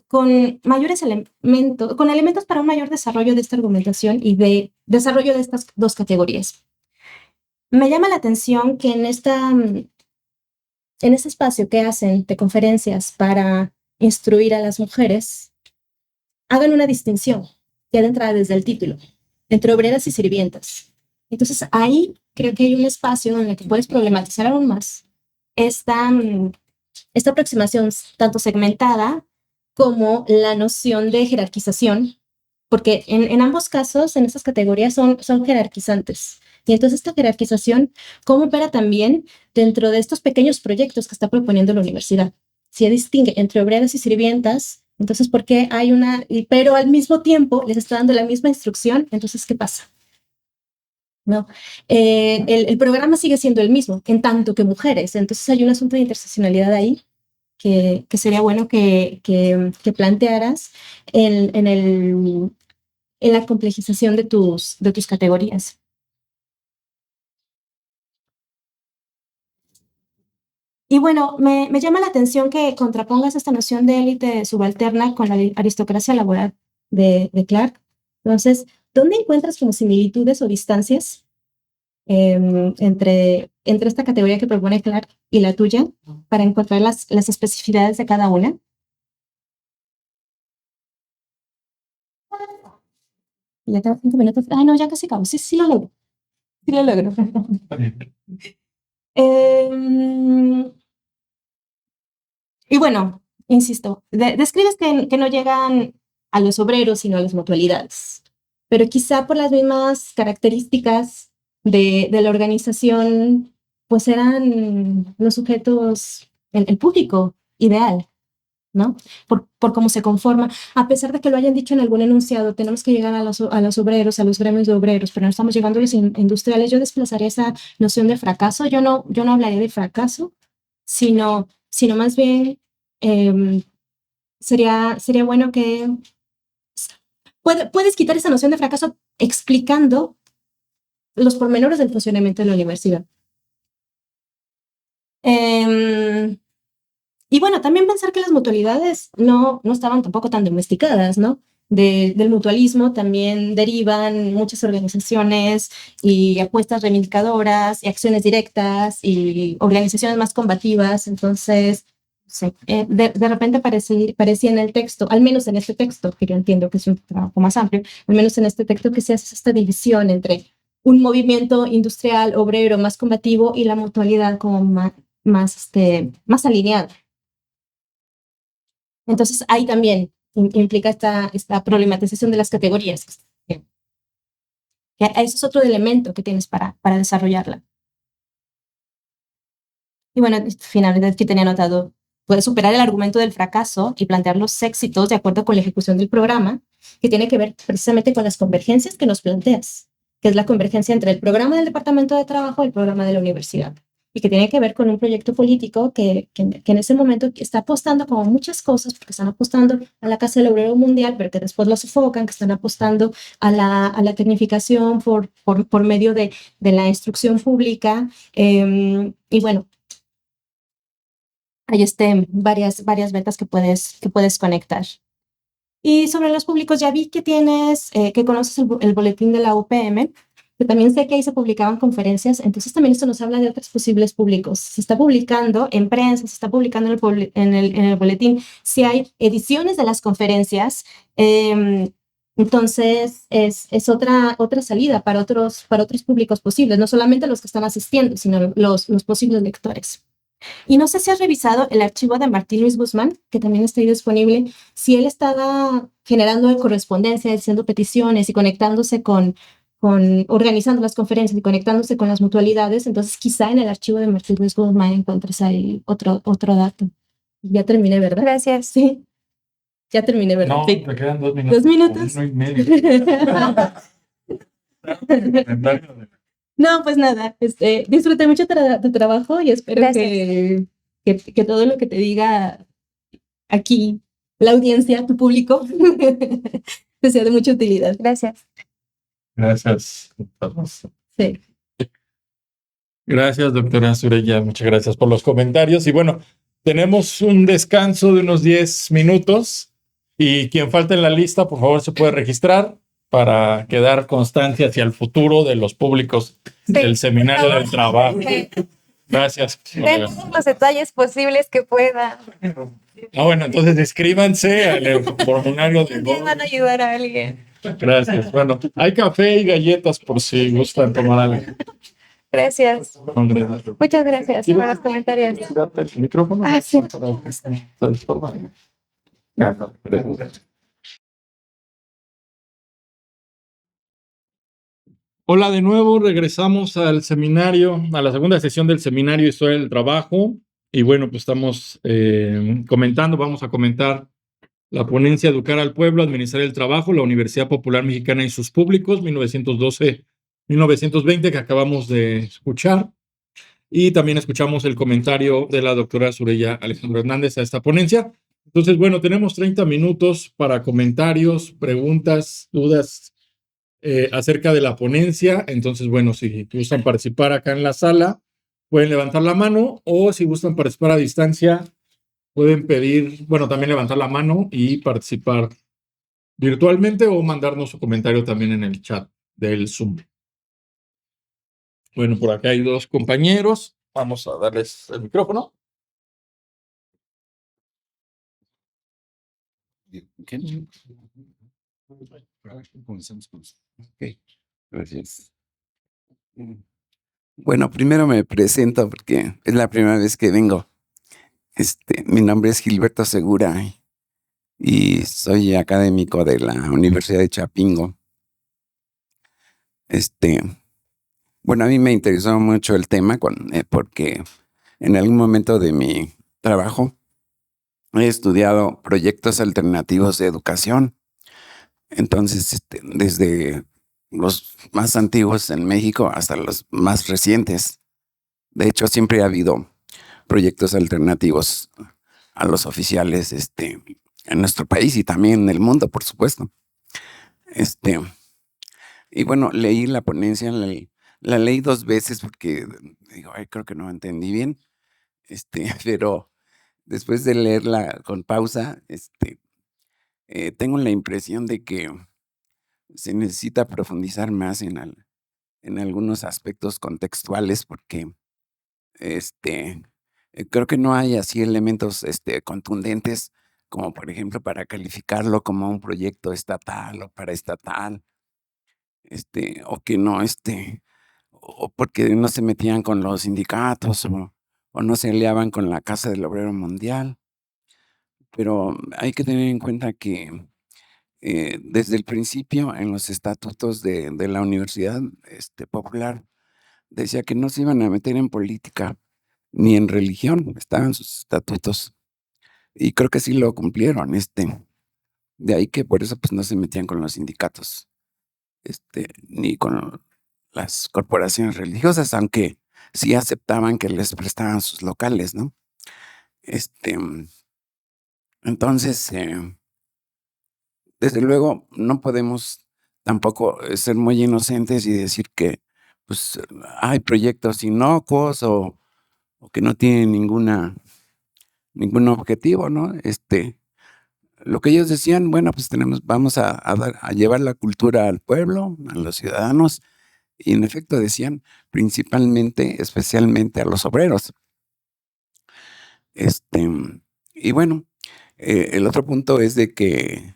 con mayores elementos para un mayor desarrollo de esta argumentación y de desarrollo de estas dos categorías. Me llama la atención que en este espacio que hacen de conferencias para instruir a las mujeres, hagan una distinción que entra desde el título, entre obreras y sirvientas. Entonces ahí creo que hay un espacio en el que puedes problematizar aún más esta aproximación tanto segmentada como la noción de jerarquización, porque en ambos casos, en estas categorías, son jerarquizantes. Y entonces esta jerarquización, ¿cómo opera también dentro de estos pequeños proyectos que está proponiendo la universidad? Si distingue entre obreras y sirvientas, entonces, ¿por qué hay pero al mismo tiempo les está dando la misma instrucción? Entonces, ¿qué pasa? ¿No? El programa sigue siendo el mismo, en tanto que mujeres. Entonces, hay un asunto de interseccionalidad ahí que sería bueno que plantearas en la complejización de tus categorías. Y bueno, me llama la atención que contrapongas esta noción de élite subalterna con la aristocracia laboral de Clark. Entonces, ¿dónde encuentras como similitudes o distancias entre esta categoría que propone Clark y la tuya para encontrar las especificidades de cada una? Ya tengo 5 minutos. Ay, no, ya casi acabo. Sí lo logro. Sí lo logro. Y bueno, insisto, describes que no llegan a los obreros, sino a las mutualidades. Pero quizá por las mismas características de la organización, pues eran los sujetos, el público ideal, ¿no? Por cómo se conforma. A pesar de que lo hayan dicho en algún enunciado, tenemos que llegar a los obreros, a los gremios de obreros, pero no estamos llegando a los industriales. Yo desplazaría esa noción de fracaso. Yo no hablaría de fracaso, sino más bien sería bueno que puedes quitar esa noción de fracaso explicando los pormenores del funcionamiento de la universidad. Y bueno, también pensar que las mutualidades no estaban tampoco tan domesticadas, ¿no? Del mutualismo también derivan muchas organizaciones y apuestas reivindicadoras y acciones directas y organizaciones más combativas. Entonces, sí, de repente parecía en el texto, al menos en este texto, que yo entiendo que es un trabajo más amplio, al menos en este texto que se hace esta división entre un movimiento industrial, obrero, más combativo y la mutualidad como más alineada. Entonces, ahí también implica esta problematización de las categorías. Que ese es otro elemento que tienes para desarrollarla. Y bueno, finalmente aquí tenía anotado, puedes superar el argumento del fracaso y plantear los éxitos de acuerdo con la ejecución del programa, que tiene que ver precisamente con las convergencias que nos planteas, que es la convergencia entre el programa del Departamento de Trabajo y el programa de la universidad, y que tiene que ver con un proyecto político que en ese momento está apostando como muchas cosas, porque están apostando a la Casa del Obrero Mundial, pero que después lo sofocan, que están apostando a la tecnificación por medio de la instrucción pública. Y bueno, hay varias ventas que puedes conectar. Y sobre los públicos, ya vi que que conoces el boletín de la UPM, que también sé que ahí se publicaban conferencias, entonces también esto nos habla de otros posibles públicos. Se está publicando en prensa, se está publicando en el boletín, si hay ediciones de las conferencias, entonces es otra salida para otros públicos posibles, no solamente los que están asistiendo, sino los posibles lectores. Y no sé si has revisado el archivo de Martín Luis Guzmán, que también está ahí disponible, si él estaba generando correspondencia, haciendo peticiones y conectándose organizando las conferencias y conectándose con las mutualidades, entonces quizá en el archivo de Martín Luis Guzmán encuentres ahí otro dato. Ya terminé, ¿verdad? Gracias. Sí, ya terminé, ¿verdad? No, sí. me quedan 2 minutos. 2 minutos. 1 y medio. No, pues nada, disfruté mucho tu trabajo y espero que todo lo que te diga aquí la audiencia, tu público, te sea de mucha utilidad. Gracias. Gracias. Sí. Gracias, doctora Surella. Muchas gracias por los comentarios. Y bueno, tenemos un descanso de unos 10 minutos y quien falta en la lista, por favor, se puede registrar para quedar constancia hacia el futuro de los públicos del Seminario del Trabajo. Gracias. Den todos los detalles posibles que puedan. Bueno, entonces inscríbanse al formulario de También van a ayudar a alguien. Gracias. Bueno, hay café y galletas por si gustan tomar algo. Gracias. Muchas gracias por los comentarios. El micrófono. Ah, sí. Hola de nuevo, regresamos al seminario, a la segunda sesión del seminario Historia del Trabajo. Y bueno, pues estamos vamos a comentar la ponencia Educar al Pueblo, Administrar el Trabajo, la Universidad Popular Mexicana y sus Públicos, 1912-1920, que acabamos de escuchar. Y también escuchamos el comentario de la doctora Surya Alejandro Hernández a esta ponencia. Entonces, bueno, tenemos 30 minutos para comentarios, preguntas, dudas acerca de la ponencia. Entonces, bueno, si gustan participar acá en la sala, pueden levantar la mano, o si gustan participar a distancia, pueden pedir, bueno, también levantar la mano y participar virtualmente, o mandarnos su comentario también en el chat del Zoom. Bueno, por acá hay dos compañeros. Vamos a darles el micrófono. Ok, gracias. Bueno, primero me presento porque es la primera vez que vengo. Mi nombre es Gilberto Segura y soy académico de la Universidad de Chapingo. Bueno, a mí me interesó mucho el tema porque en algún momento de mi trabajo he estudiado proyectos alternativos de educación. Entonces, desde los más antiguos en México hasta los más recientes. De hecho, siempre ha habido proyectos alternativos a los oficiales en nuestro país y también en el mundo, por supuesto. Y bueno, leí la ponencia, la leí 2 veces porque digo, ay, creo que no entendí bien. Pero después de leerla con pausa, tengo la impresión de que se necesita profundizar más en algunos aspectos contextuales porque creo que no hay así elementos contundentes como por ejemplo para calificarlo como un proyecto estatal o paraestatal, o que no, o porque no se metían con los sindicatos o no se aliaban con la Casa del Obrero Mundial. Pero hay que tener en cuenta que desde el principio en los estatutos de la Universidad Popular decía que no se iban a meter en política ni en religión, estaban sus estatutos. Y creo que sí lo cumplieron, de ahí que por eso pues no se metían con los sindicatos, ni con las corporaciones religiosas, aunque sí aceptaban que les prestaban sus locales, ¿no? Entonces, desde luego no podemos tampoco ser muy inocentes y decir que pues hay proyectos inocuos o que no tienen ningún objetivo, ¿no? Lo que ellos decían, bueno, pues vamos a llevar la cultura al pueblo, a los ciudadanos, y en efecto decían principalmente, especialmente a los obreros. Y bueno, el otro punto es de que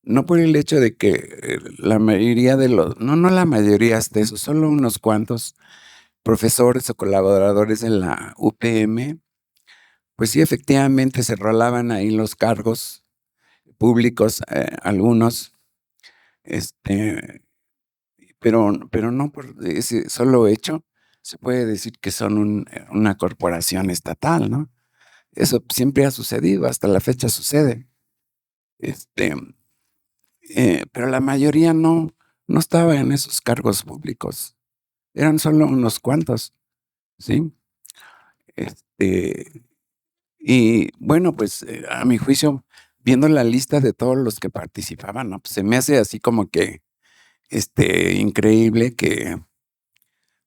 no por el hecho de que la mayoría no la mayoría de esos, solo unos cuantos profesores o colaboradores de la UPM, pues sí, efectivamente se rolaban ahí los cargos públicos, algunos, pero no por ese solo hecho se puede decir que son una corporación estatal, ¿no? Eso siempre ha sucedido, hasta la fecha sucede. Pero la mayoría no estaba en esos cargos públicos, eran solo unos cuantos, ¿sí? Y bueno, pues a mi juicio, viendo la lista de todos los que participaban, ¿no? Pues se me hace así como que increíble que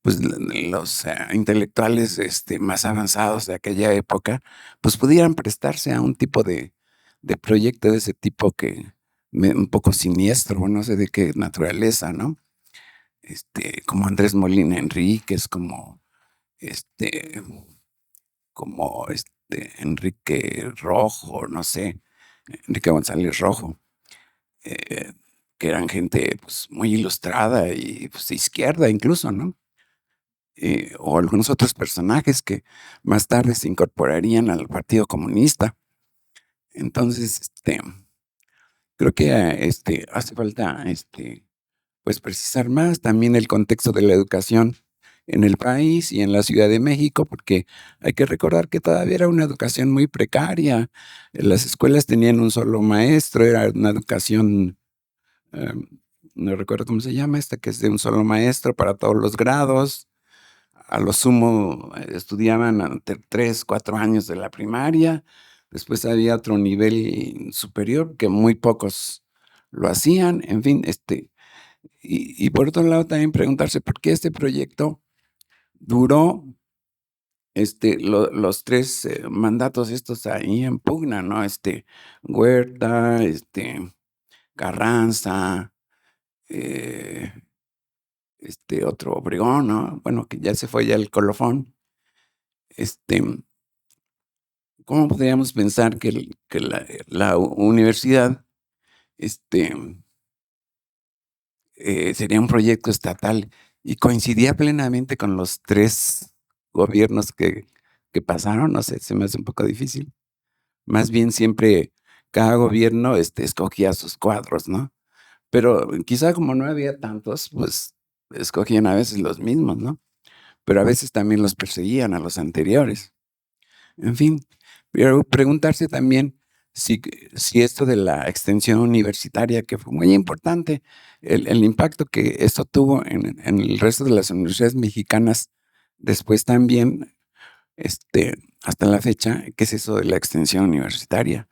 pues los intelectuales más avanzados de aquella época pues pudieran prestarse a un tipo de proyecto de ese tipo que un poco siniestro, no sé de qué naturaleza, ¿no? Como Andrés Molina Enríquez, Enrique Rojo, no sé, Enrique González Rojo, eh, que eran gente pues muy ilustrada y pues de izquierda incluso, ¿no? o algunos otros personajes que más tarde se incorporarían al Partido Comunista. Entonces, creo que hace falta pues precisar más también el contexto de la educación en el país y en la Ciudad de México, porque hay que recordar que todavía era una educación muy precaria. Las escuelas tenían un solo maestro, era una educación, em, no recuerdo cómo se llama esta, que es de un solo maestro para todos los grados. A lo sumo estudiaban ante 3, 4 años de la primaria. Después había otro nivel superior que muy pocos lo hacían. En fin, y por otro lado también preguntarse por qué este proyecto duró los 3 mandatos estos ahí en pugna, ¿no? Huerta, Carranza, eh, otro Obregón, ¿no? Bueno, que ya se fue ya el colofón. Este, ¿Cómo podríamos pensar que la universidad, este, sería un proyecto estatal y coincidía plenamente con los 3 gobiernos que pasaron? No sé, se me hace un poco difícil. Más bien siempre cada gobierno, escogía sus cuadros, ¿no? Pero quizá como no había tantos, pues, escogían a veces los mismos, ¿no? Pero a veces también los perseguían a los anteriores. En fin, pero preguntarse también si esto de la extensión universitaria, que fue muy importante, el impacto que esto tuvo en el resto de las universidades mexicanas, después también, hasta la fecha, ¿qué es eso de la extensión universitaria?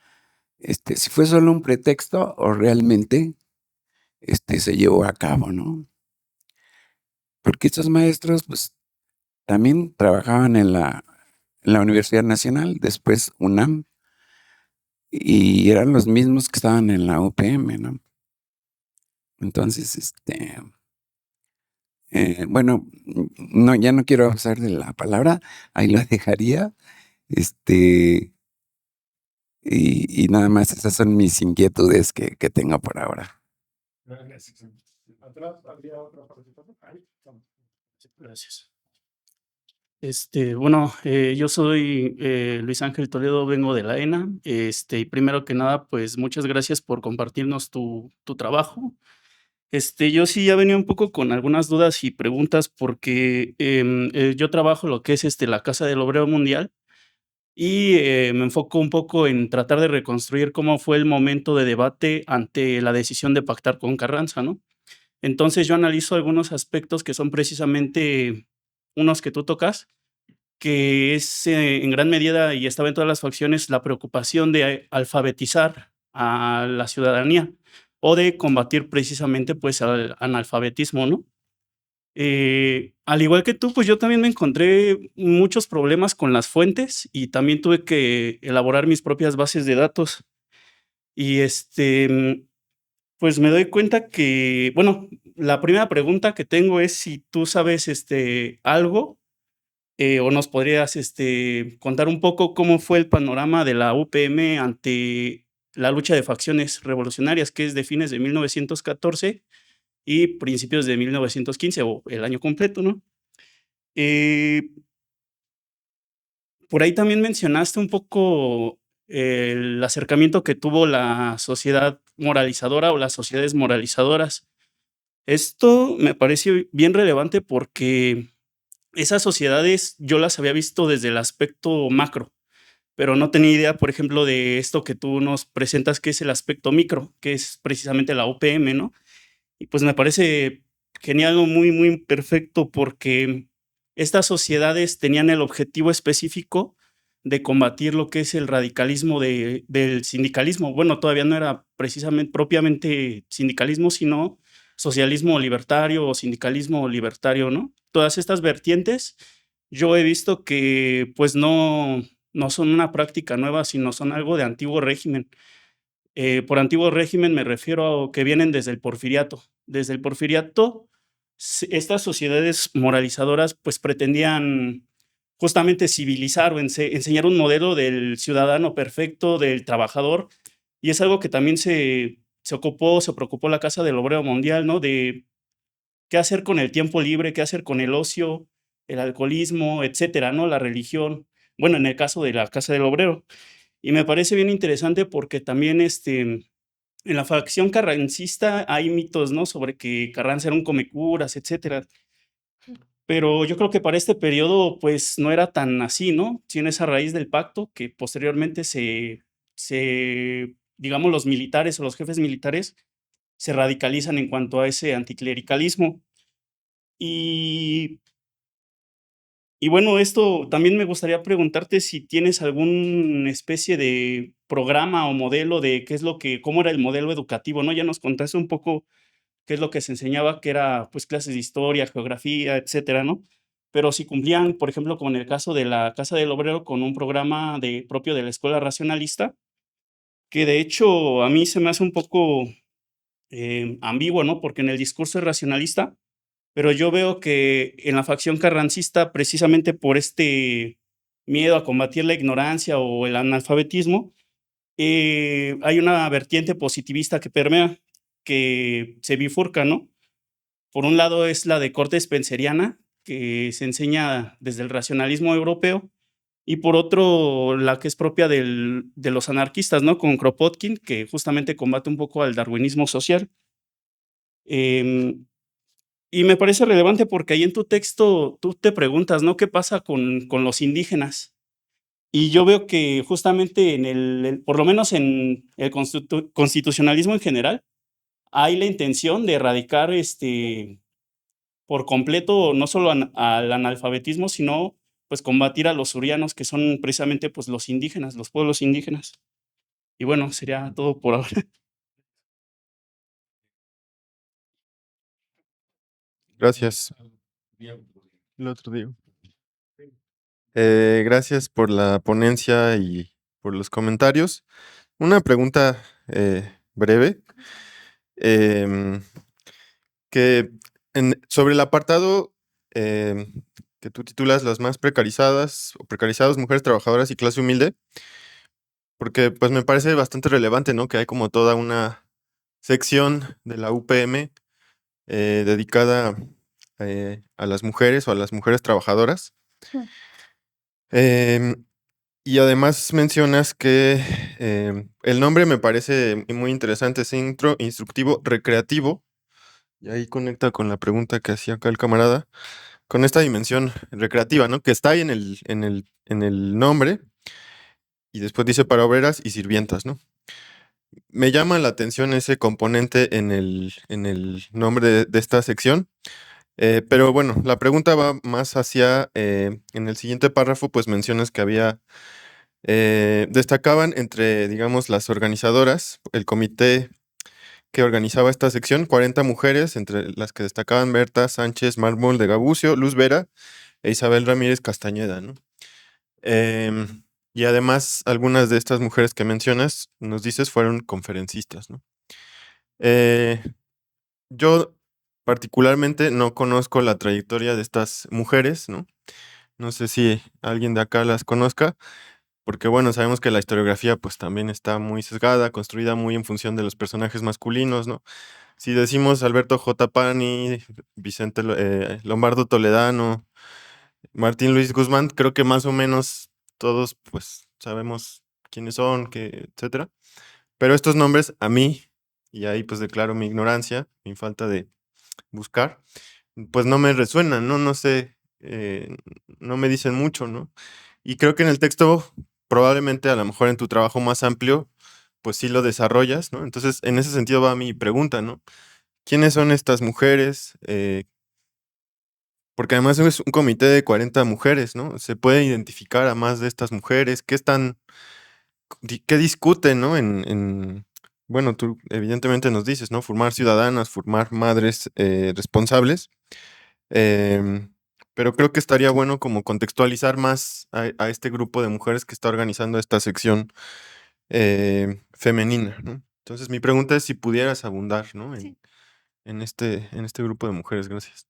Si fue solo un pretexto o realmente, se llevó a cabo, ¿no? Porque estos maestros, pues, también trabajaban en la Universidad Nacional, después UNAM, y eran los mismos que estaban en la UPM, ¿no? Entonces, bueno, no, ya no quiero abusar de la palabra, ahí lo dejaría, este, y nada más esas son mis inquietudes que tengo por ahora. Gracias. Atrás habría otra participación. Ahí estamos. Gracias. Bueno, yo soy Luis Ángel Toledo, vengo de la ENA. Y primero que nada, pues muchas gracias por compartirnos tu trabajo. Yo sí ya venía un poco con algunas dudas y preguntas porque yo trabajo lo que es la Casa del Obrero Mundial y me enfoco un poco en tratar de reconstruir cómo fue el momento de debate ante la decisión de pactar con Carranza, ¿no? Entonces yo analizo algunos aspectos que son precisamente unos que tú tocas, que es en gran medida, y estaba en todas las facciones, la preocupación de alfabetizar a la ciudadanía o de combatir precisamente pues al analfabetismo, ¿no? Al igual que tú, pues yo también me encontré muchos problemas con las fuentes y también tuve que elaborar mis propias bases de datos. Y pues me doy cuenta que, bueno, la primera pregunta que tengo es si tú sabes algo o nos podrías contar un poco cómo fue el panorama de la UPM ante la lucha de facciones revolucionarias, que es de fines de 1914 y principios de 1915 o el año completo, ¿no? Eh, por ahí también mencionaste un poco el acercamiento que tuvo la sociedad moralizadora o las sociedades moralizadoras. Esto me parece bien relevante porque esas sociedades yo las había visto desde el aspecto macro, pero no tenía idea, por ejemplo, de esto que tú nos presentas, que es el aspecto micro, que es precisamente la UPM, ¿no? Y pues me parece genial, ¿no? Muy, muy perfecto porque estas sociedades tenían el objetivo específico de combatir lo que es el radicalismo del sindicalismo. Bueno, todavía no era precisamente propiamente sindicalismo, sino socialismo libertario o sindicalismo libertario, ¿no? Todas estas vertientes, yo he visto que pues no son una práctica nueva, sino son algo de antiguo régimen. Por antiguo régimen me refiero a que vienen desde el porfiriato. Desde el porfiriato, estas sociedades moralizadoras pues pretendían justamente civilizar o enseñar un modelo del ciudadano perfecto, del trabajador, y es algo que también se preocupó la Casa del Obrero Mundial, ¿no? De qué hacer con el tiempo libre, qué hacer con el ocio, el alcoholismo, etcétera, ¿no? La religión, bueno, en el caso de la Casa del Obrero. Y me parece bien interesante porque también, en la facción carrancista hay mitos, ¿no? Sobre que Carranza era un comecuras, etcétera. Pero yo creo que para este periodo, pues, no era tan así, ¿no? Tiene esa raíz del pacto que posteriormente digamos, los militares o los jefes militares se radicalizan en cuanto a ese anticlericalismo. Y bueno, esto también me gustaría preguntarte si tienes alguna especie de programa o modelo de qué es lo que cómo era el modelo educativo, ¿no? Ya nos contaste un poco qué es lo que se enseñaba, que era, pues, clases de historia, geografía, etcétera, ¿no? Pero si cumplían, por ejemplo, como en el caso de la Casa del Obrero, con un programa propio de la escuela racionalista, que de hecho a mí se me hace un poco ambiguo, ¿no? Porque en el discurso es racionalista, pero yo veo que en la facción carrancista, precisamente por este miedo a combatir la ignorancia o el analfabetismo, hay una vertiente positivista que permea, que se bifurca, ¿no? Por un lado es la de corte spenceriana, que se enseña desde el racionalismo europeo, y por otro, la que es propia de los anarquistas, ¿no? Con Kropotkin, que justamente combate un poco al darwinismo social. Em, y me parece relevante porque ahí en tu texto tú te preguntas, ¿no? ¿Qué pasa con los indígenas? Y yo veo que justamente por lo menos en el constitucionalismo en general, hay la intención de erradicar por completo no solo al analfabetismo, sino pues combatir a los surianos, que son precisamente pues los indígenas, los pueblos indígenas. Y bueno, sería todo por ahora. Gracias. El otro día. Gracias por la ponencia y por los comentarios. Una pregunta breve, em, que sobre el apartado que tú titulas Las más precarizadas o precarizadas mujeres trabajadoras y clase humilde, porque pues me parece bastante relevante, ¿no? Que hay como toda una sección de la UPM dedicada a las mujeres o a las mujeres trabajadoras. Mm. Em, y además mencionas que el nombre me parece muy interesante, centro instructivo recreativo, y ahí conecta con la pregunta que hacía acá el camarada, con esta dimensión recreativa, ¿no? Que está ahí en el nombre, y después dice para obreras y sirvientas, ¿no? Me llama la atención ese componente en el nombre de esta sección. Pero bueno, la pregunta va más hacia, en el siguiente párrafo, pues mencionas que destacaban entre, digamos, las organizadoras, el comité que organizaba esta sección, 40 mujeres, entre las que destacaban Berta Sánchez Mármol de Gabucio, Luz Vera e Isabel Ramírez Castañeda, ¿no? Y además, algunas de estas mujeres que mencionas, nos dices, fueron conferencistas, ¿no? Eh, yo particularmente no conozco la trayectoria de estas mujeres, ¿no? No sé si alguien de acá las conozca, porque bueno, sabemos que la historiografía pues también está muy sesgada, construida muy en función de los personajes masculinos, ¿no? Si decimos Alberto J. Pani, Vicente Lombardo Toledano, Martín Luis Guzmán, creo que más o menos todos pues sabemos quiénes son, etcétera. Pero estos nombres a mí, y ahí pues declaro mi ignorancia, mi falta de buscar, pues no me resuenan, ¿no? No sé, no me dicen mucho, ¿no? Y creo que en el texto, probablemente a lo mejor en tu trabajo más amplio, pues sí lo desarrollas, ¿no? Entonces, en ese sentido va mi pregunta, ¿no? ¿Quiénes son estas mujeres? Porque además es un comité de 40 mujeres, ¿no? ¿Se puede identificar a más de estas mujeres? ¿Qué discuten, ¿no? Bueno, tú evidentemente nos dices, ¿no? Formar ciudadanas, formar madres responsables. Em, pero creo que estaría bueno como contextualizar más a este grupo de mujeres que está organizando esta sección femenina, ¿no? Entonces, mi pregunta es si pudieras abundar, ¿no? Sí. En este grupo de mujeres. Gracias.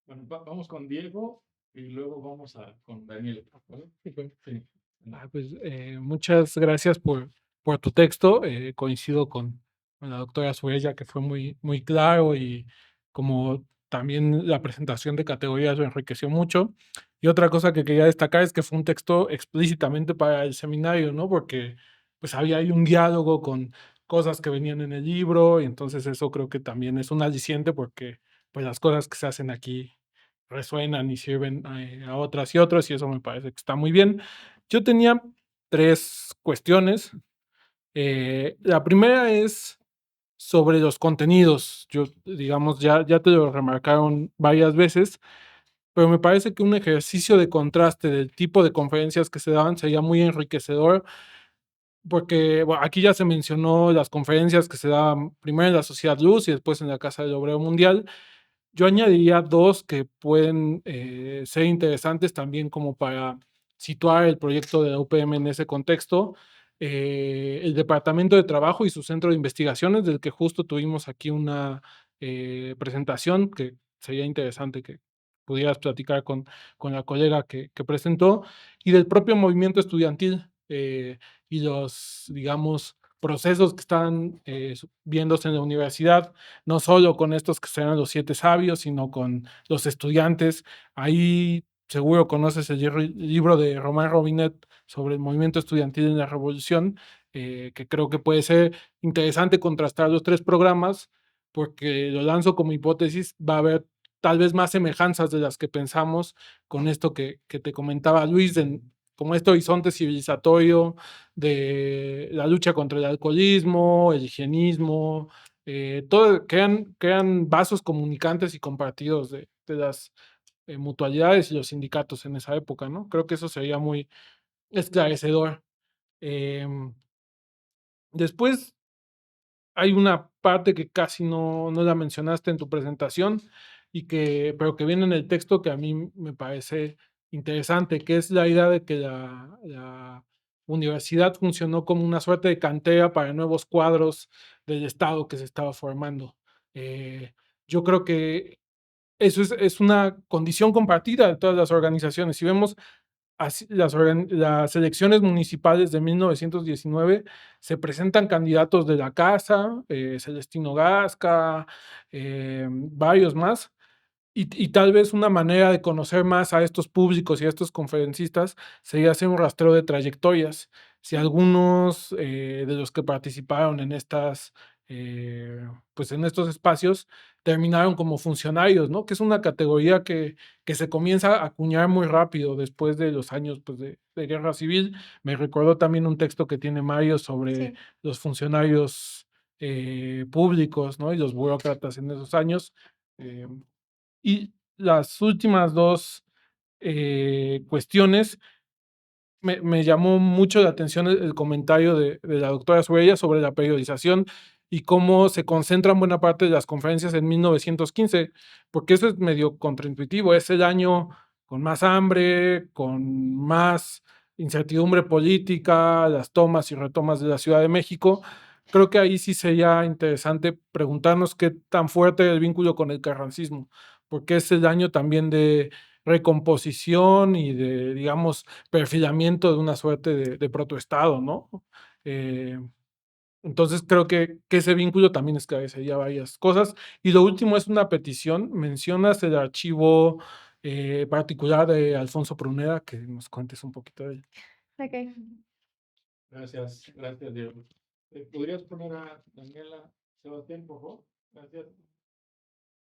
Bueno, vamos con Diego y luego vamos con Daniel. ¿Vale? Sí. Pues muchas gracias por tu texto. Coincido con la doctora Suella, que fue muy claro y como también la presentación de categorías lo enriqueció mucho. Y otra cosa que quería destacar es que fue un texto explícitamente para el seminario, ¿no? Porque pues había ahí un diálogo con cosas que venían en el libro y entonces eso creo que también es un aliciente porque pues las cosas que se hacen aquí resuenan y sirven a otras y otros y eso me parece que está muy bien. Yo tenía 3 cuestiones. La primera es sobre los contenidos. Yo, digamos, ya te lo remarcaron varias veces, pero me parece que un ejercicio de contraste del tipo de conferencias que se daban sería muy enriquecedor, porque bueno, aquí ya se mencionó las conferencias que se daban primero en la Sociedad Luz y después en la Casa del Obrero Mundial. Yo añadiría 2 que pueden ser interesantes también como para situar el proyecto de la UPM en ese contexto. El Departamento de Trabajo y su Centro de Investigaciones, del que justo tuvimos aquí una presentación, que sería interesante que pudieras platicar con la colega que presentó, y del propio movimiento estudiantil y los, digamos, procesos que están viéndose en la universidad, no solo con estos que serán los 7 sabios, sino con los estudiantes. Ahí seguro conoces el libro de Román Robinet sobre el movimiento estudiantil en la revolución, que creo que puede ser interesante contrastar los 3 programas, porque lo lanzo como hipótesis, va a haber tal vez más semejanzas de las que pensamos con esto que te comentaba Luis, como este horizonte civilizatorio de la lucha contra el alcoholismo, el higienismo, todo, crean vasos comunicantes y compartidos de las mutualidades y los sindicatos en esa época, ¿no? Creo que eso sería muy esclarecedor. Em, Después hay una parte que casi no la mencionaste en tu presentación, pero que viene en el texto que a mí me parece interesante, que es la idea de que la universidad funcionó como una suerte de cantera para nuevos cuadros del Estado que se estaba formando. Eh, yo creo que eso es una condición compartida de todas las organizaciones. Si vemos las elecciones municipales de 1919, se presentan candidatos de la casa, Celestino Gasca, varios más, y tal vez una manera de conocer más a estos públicos y a estos conferencistas sería hacer un rastreo de trayectorias. Si algunos de los que participaron en pues en estos espacios terminaron como funcionarios, ¿no? Que es una categoría que se comienza a acuñar muy rápido después de los años pues, de guerra civil. Me recordó también un texto que tiene Mario sobre Sí. los funcionarios públicos, ¿no? Y los burócratas en esos años. Eh, y las últimas 2 cuestiones, me llamó mucho la atención el comentario de la doctora Suella sobre la periodización y cómo se concentran buena parte de las conferencias en 1915, porque eso es medio contraintuitivo, es el año con más hambre, con más incertidumbre política, las tomas y retomas de la Ciudad de México. Creo que ahí sí sería interesante preguntarnos qué tan fuerte es el vínculo con el carrancismo, porque es el año también de recomposición y de, digamos, perfilamiento de una suerte de protoestado, ¿no? Eh, entonces creo que ese vínculo también esclarecería varias cosas. Y lo último es una petición. Mencionas el archivo particular de Alfonso Pruneda, que nos cuentes un poquito de él. Ok. Gracias, Diego. ¿Podrías poner a Daniela Sebastián, por favor? Gracias.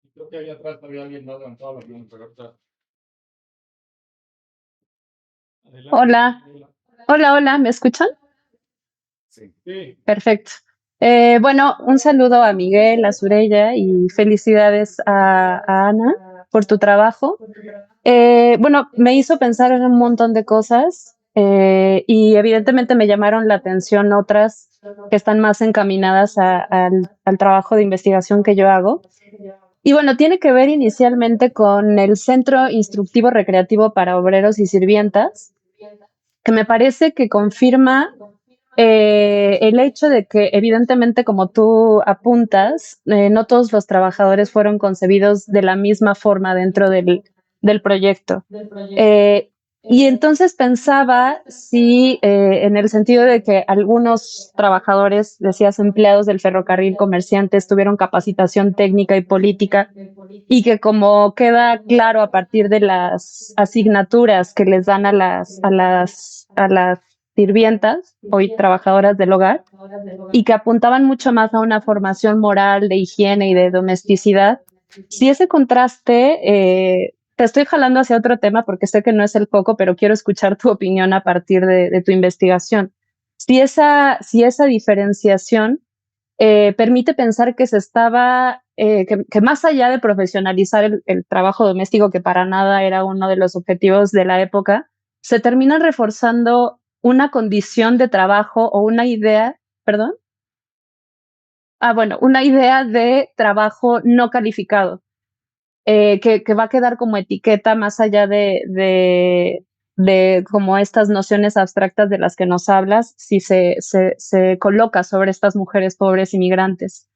Y creo que ahí atrás había alguien más levantado la mano, pero ahorita. Adelante, Hola, Daniela. hola, ¿me escuchan? Sí. Perfecto. Bueno, un saludo a Miguel, a Surella y felicidades a Ana por tu trabajo. Bueno, me hizo pensar en un montón de cosas y evidentemente me llamaron la atención otras que están más encaminadas al trabajo de investigación que yo hago. Y bueno, tiene que ver inicialmente con el Centro Instructivo Recreativo para Obreros y Sirvientas, que me parece que confirma el hecho de que evidentemente, como tú apuntas, no todos los trabajadores fueron concebidos de la misma forma dentro del proyecto. Y entonces pensaba si en el sentido de que algunos trabajadores, decías empleados del ferrocarril, comerciantes, tuvieron capacitación técnica y política, y que como queda claro a partir de las asignaturas que les dan a las sirvientas, hoy trabajadoras del hogar, y que apuntaban mucho más a una formación moral de higiene y de domesticidad, si ese contraste te estoy jalando hacia otro tema porque sé que no es el foco, pero quiero escuchar tu opinión a partir de tu investigación. Si esa diferenciación permite pensar que se estaba, que más allá de profesionalizar el trabajo doméstico, que para nada era uno de los objetivos de la época, se termina reforzando una condición de trabajo o una idea, perdón, bueno, una idea de trabajo no calificado que va a quedar como etiqueta más allá de como estas nociones abstractas de las que nos hablas, si se coloca sobre estas mujeres pobres inmigrantes.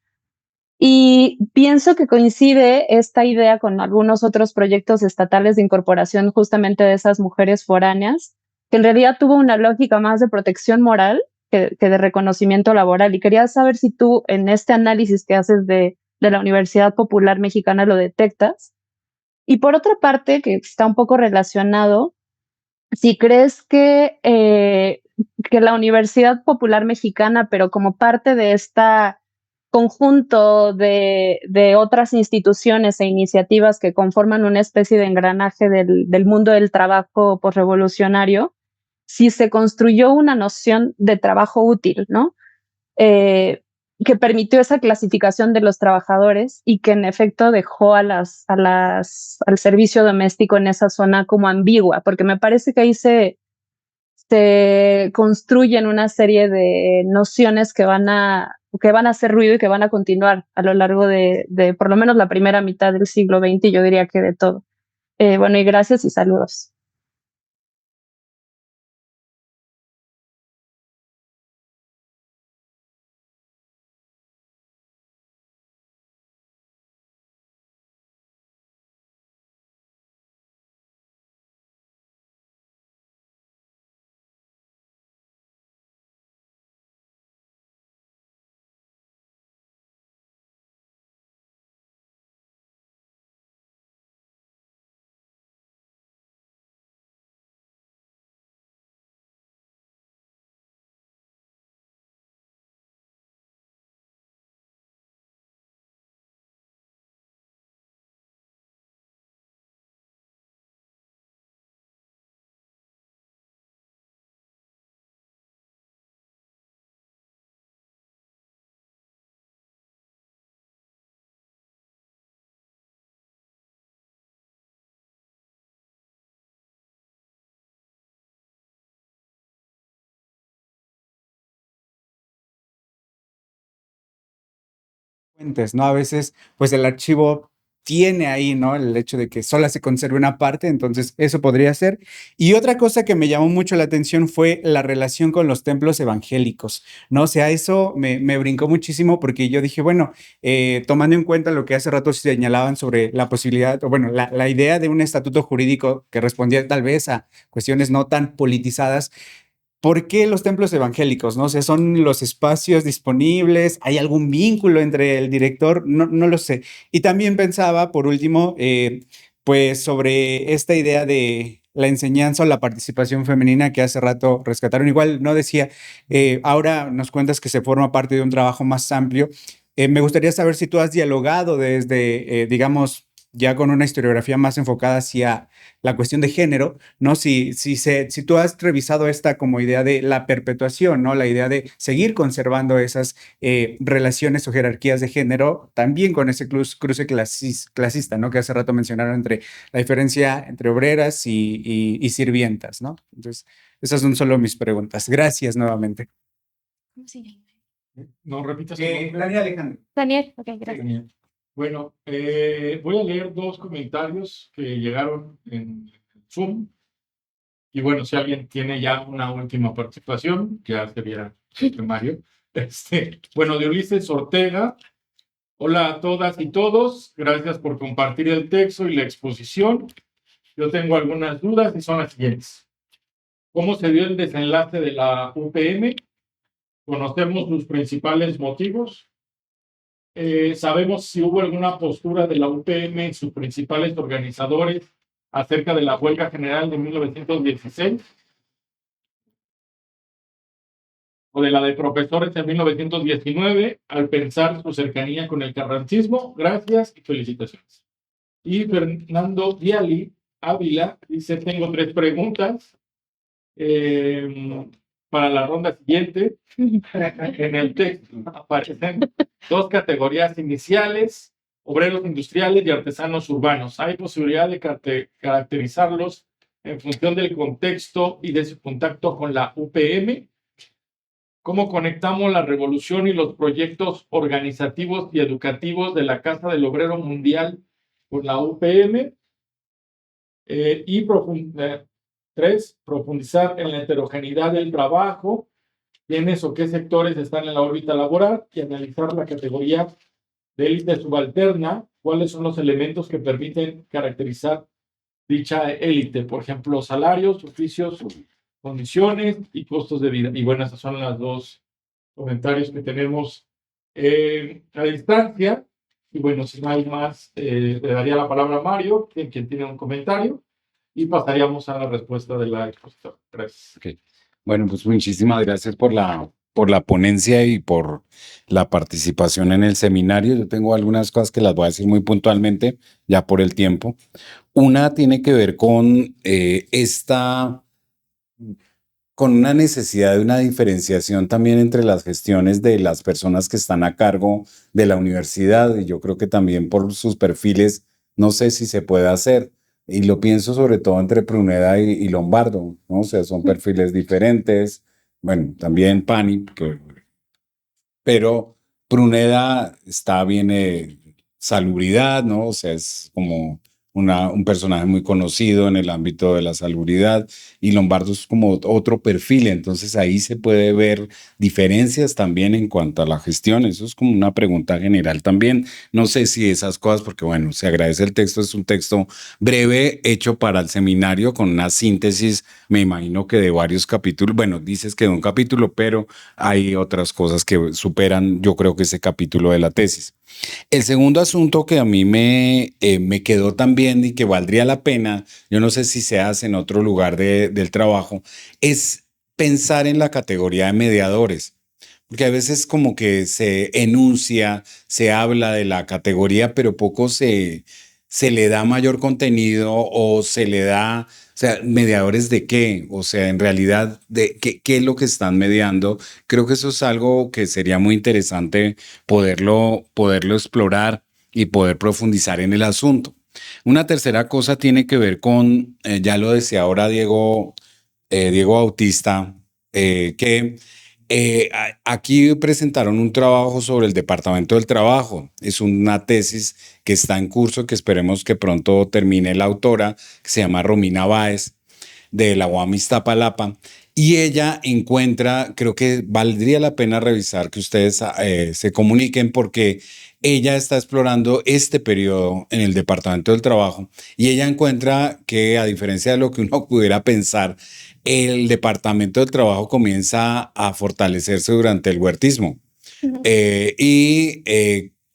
Y pienso que coincide esta idea con algunos otros proyectos estatales de incorporación justamente de esas mujeres foráneas, que en realidad tuvo una lógica más de protección moral que de reconocimiento laboral. Y quería saber si tú en este análisis que haces de la Universidad Popular Mexicana lo detectas. Y por otra parte, que está un poco relacionado, si crees que la Universidad Popular Mexicana, pero como parte de este conjunto de otras instituciones e iniciativas que conforman una especie de engranaje del mundo del trabajo posrevolucionario, si se construyó una noción de trabajo útil, ¿no? eh, que permitió esa clasificación de los trabajadores y que en efecto dejó al servicio doméstico en esa zona como ambigua, porque me parece que ahí se construyen una serie de nociones que van a hacer ruido y que van a continuar a lo largo de por lo menos la primera mitad del siglo XX, y yo diría que de todo. Bueno, y gracias y saludos. Fuentes, ¿no? A veces, pues el archivo tiene ahí, ¿no? El hecho de que solo se conserve una parte, entonces eso podría ser. Y otra cosa que me llamó mucho la atención fue la relación con los templos evangélicos, ¿no? O sea, eso me brincó muchísimo porque yo dije, bueno, tomando en cuenta lo que hace rato señalaban sobre la posibilidad, o bueno, la idea de un estatuto jurídico que respondía tal vez a cuestiones no tan politizadas. ¿Por qué los templos evangélicos? ¿No? O sea, ¿son los espacios disponibles? ¿Hay algún vínculo entre el director? No, no lo sé. Y también pensaba, por último, pues sobre esta idea de la enseñanza o la participación femenina que hace rato rescataron. Igual no decía, ahora nos cuentas que se forma parte de un trabajo más amplio. Me gustaría saber si tú has dialogado desde, digamos, ya con una historiografía más enfocada hacia la cuestión de género, ¿no? Si tú has revisado esta como idea de la perpetuación, ¿no? La idea de seguir conservando esas relaciones o jerarquías de género, también con ese cruce clasista, ¿no? Que hace rato mencionaron entre la diferencia entre obreras y sirvientas, ¿no? Entonces, esas son solo mis preguntas. Gracias nuevamente. ¿Cómo se llama? No repitas tu nombre. Daniel Alejandro. Daniel, ok, gracias. Genial. Bueno, voy a leer dos comentarios que llegaron en Zoom. Y bueno, si alguien tiene ya una última participación, ya sería Mario. Bueno, de Ulises Ortega. Hola a todas y todos. Gracias por compartir el texto y la exposición. Yo tengo algunas dudas y son las siguientes. ¿Cómo se dio el desenlace de la UPM? ¿Conocemos sus principales motivos? ¿Sabemos si hubo alguna postura de la UPM y sus principales organizadores acerca de la huelga general de 1916? ¿O de la de profesores en 1919 al pensar su cercanía con el carrancismo? Gracias y felicitaciones. Y Fernando Viali Ávila dice, tengo 3 preguntas para la ronda siguiente. En el texto aparecen 2 categorías iniciales, obreros industriales y artesanos urbanos. ¿Hay posibilidad de caracterizarlos en función del contexto y de su contacto con la UPM? ¿Cómo conectamos la revolución y los proyectos organizativos y educativos de la Casa del Obrero Mundial con la UPM? Y 3, profundizar en la heterogeneidad del trabajo, quiénes o qué sectores están en la órbita laboral, y analizar la categoría de élite subalterna, cuáles son los elementos que permiten caracterizar dicha élite, por ejemplo, salarios, oficios, condiciones y costos de vida. Y bueno, esos son los 2 comentarios que tenemos a distancia. Y bueno, si no hay más, le daría la palabra a Mario, quien tiene un comentario, y pasaríamos a la respuesta de la expositora. Gracias. Okay. Bueno, pues muchísimas gracias por la ponencia y por la participación en el seminario. Yo tengo algunas cosas que las voy a decir muy puntualmente, ya por el tiempo. Una tiene que ver con con una necesidad de una diferenciación también entre las gestiones de las personas que están a cargo de la universidad, y yo creo que también por sus perfiles, no sé si se puede hacer, y lo pienso sobre todo entre Pruneda y Lombardo, ¿no? O sea, son perfiles diferentes, bueno, también Pani, pero Pruneda viene salubridad, ¿no? O sea, es como un personaje muy conocido en el ámbito de la salubridad, y Lombardo es como otro perfil, entonces ahí se puede ver diferencias también en cuanto a la gestión. Eso es como una pregunta general también. No sé si esas cosas, porque bueno, se agradece el texto, es un texto breve hecho para el seminario con una síntesis, me imagino que de varios capítulos. Bueno, dices que de un capítulo, pero hay otras cosas que superan, yo creo que ese capítulo de la tesis. El segundo asunto que a mí me quedó también y que valdría la pena, yo no sé si se hace en otro lugar del trabajo, es pensar en la categoría de mediadores. Porque a veces como que se enuncia, se habla de la categoría, pero poco se le da mayor contenido o se le da, o sea, ¿mediadores de qué? O sea, en realidad, ¿de qué es lo que están mediando? Creo que eso es algo que sería muy interesante poderlo explorar y poder profundizar en el asunto. Una tercera cosa tiene que ver con, ya lo decía ahora Diego Bautista, que aquí presentaron un trabajo sobre el Departamento del Trabajo. Es una tesis que está en curso, que esperemos que pronto termine la autora, que se llama Romina Báez, de la UAM Iztapalapa. Y ella encuentra, creo que valdría la pena revisar que ustedes se comuniquen, porque ella está explorando este periodo en el Departamento del Trabajo y ella encuentra que, a diferencia de lo que uno pudiera pensar, el Departamento del Trabajo comienza a fortalecerse durante el huertismo.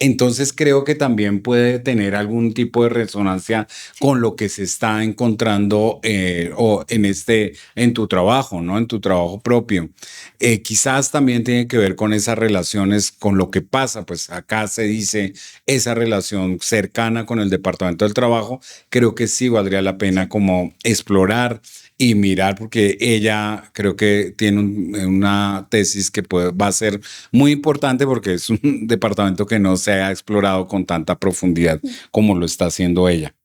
Entonces creo que también puede tener algún tipo de resonancia con lo que se está encontrando en tu trabajo, ¿no? En tu trabajo propio. Quizás también tiene que ver con esas relaciones, con lo que pasa, pues acá se dice esa relación cercana con el Departamento del Trabajo. Creo que sí valdría la pena como explorar y mirar, porque ella creo que tiene una tesis que va a ser muy importante, porque es un departamento que no se ha explorado con tanta profundidad como lo está haciendo ella.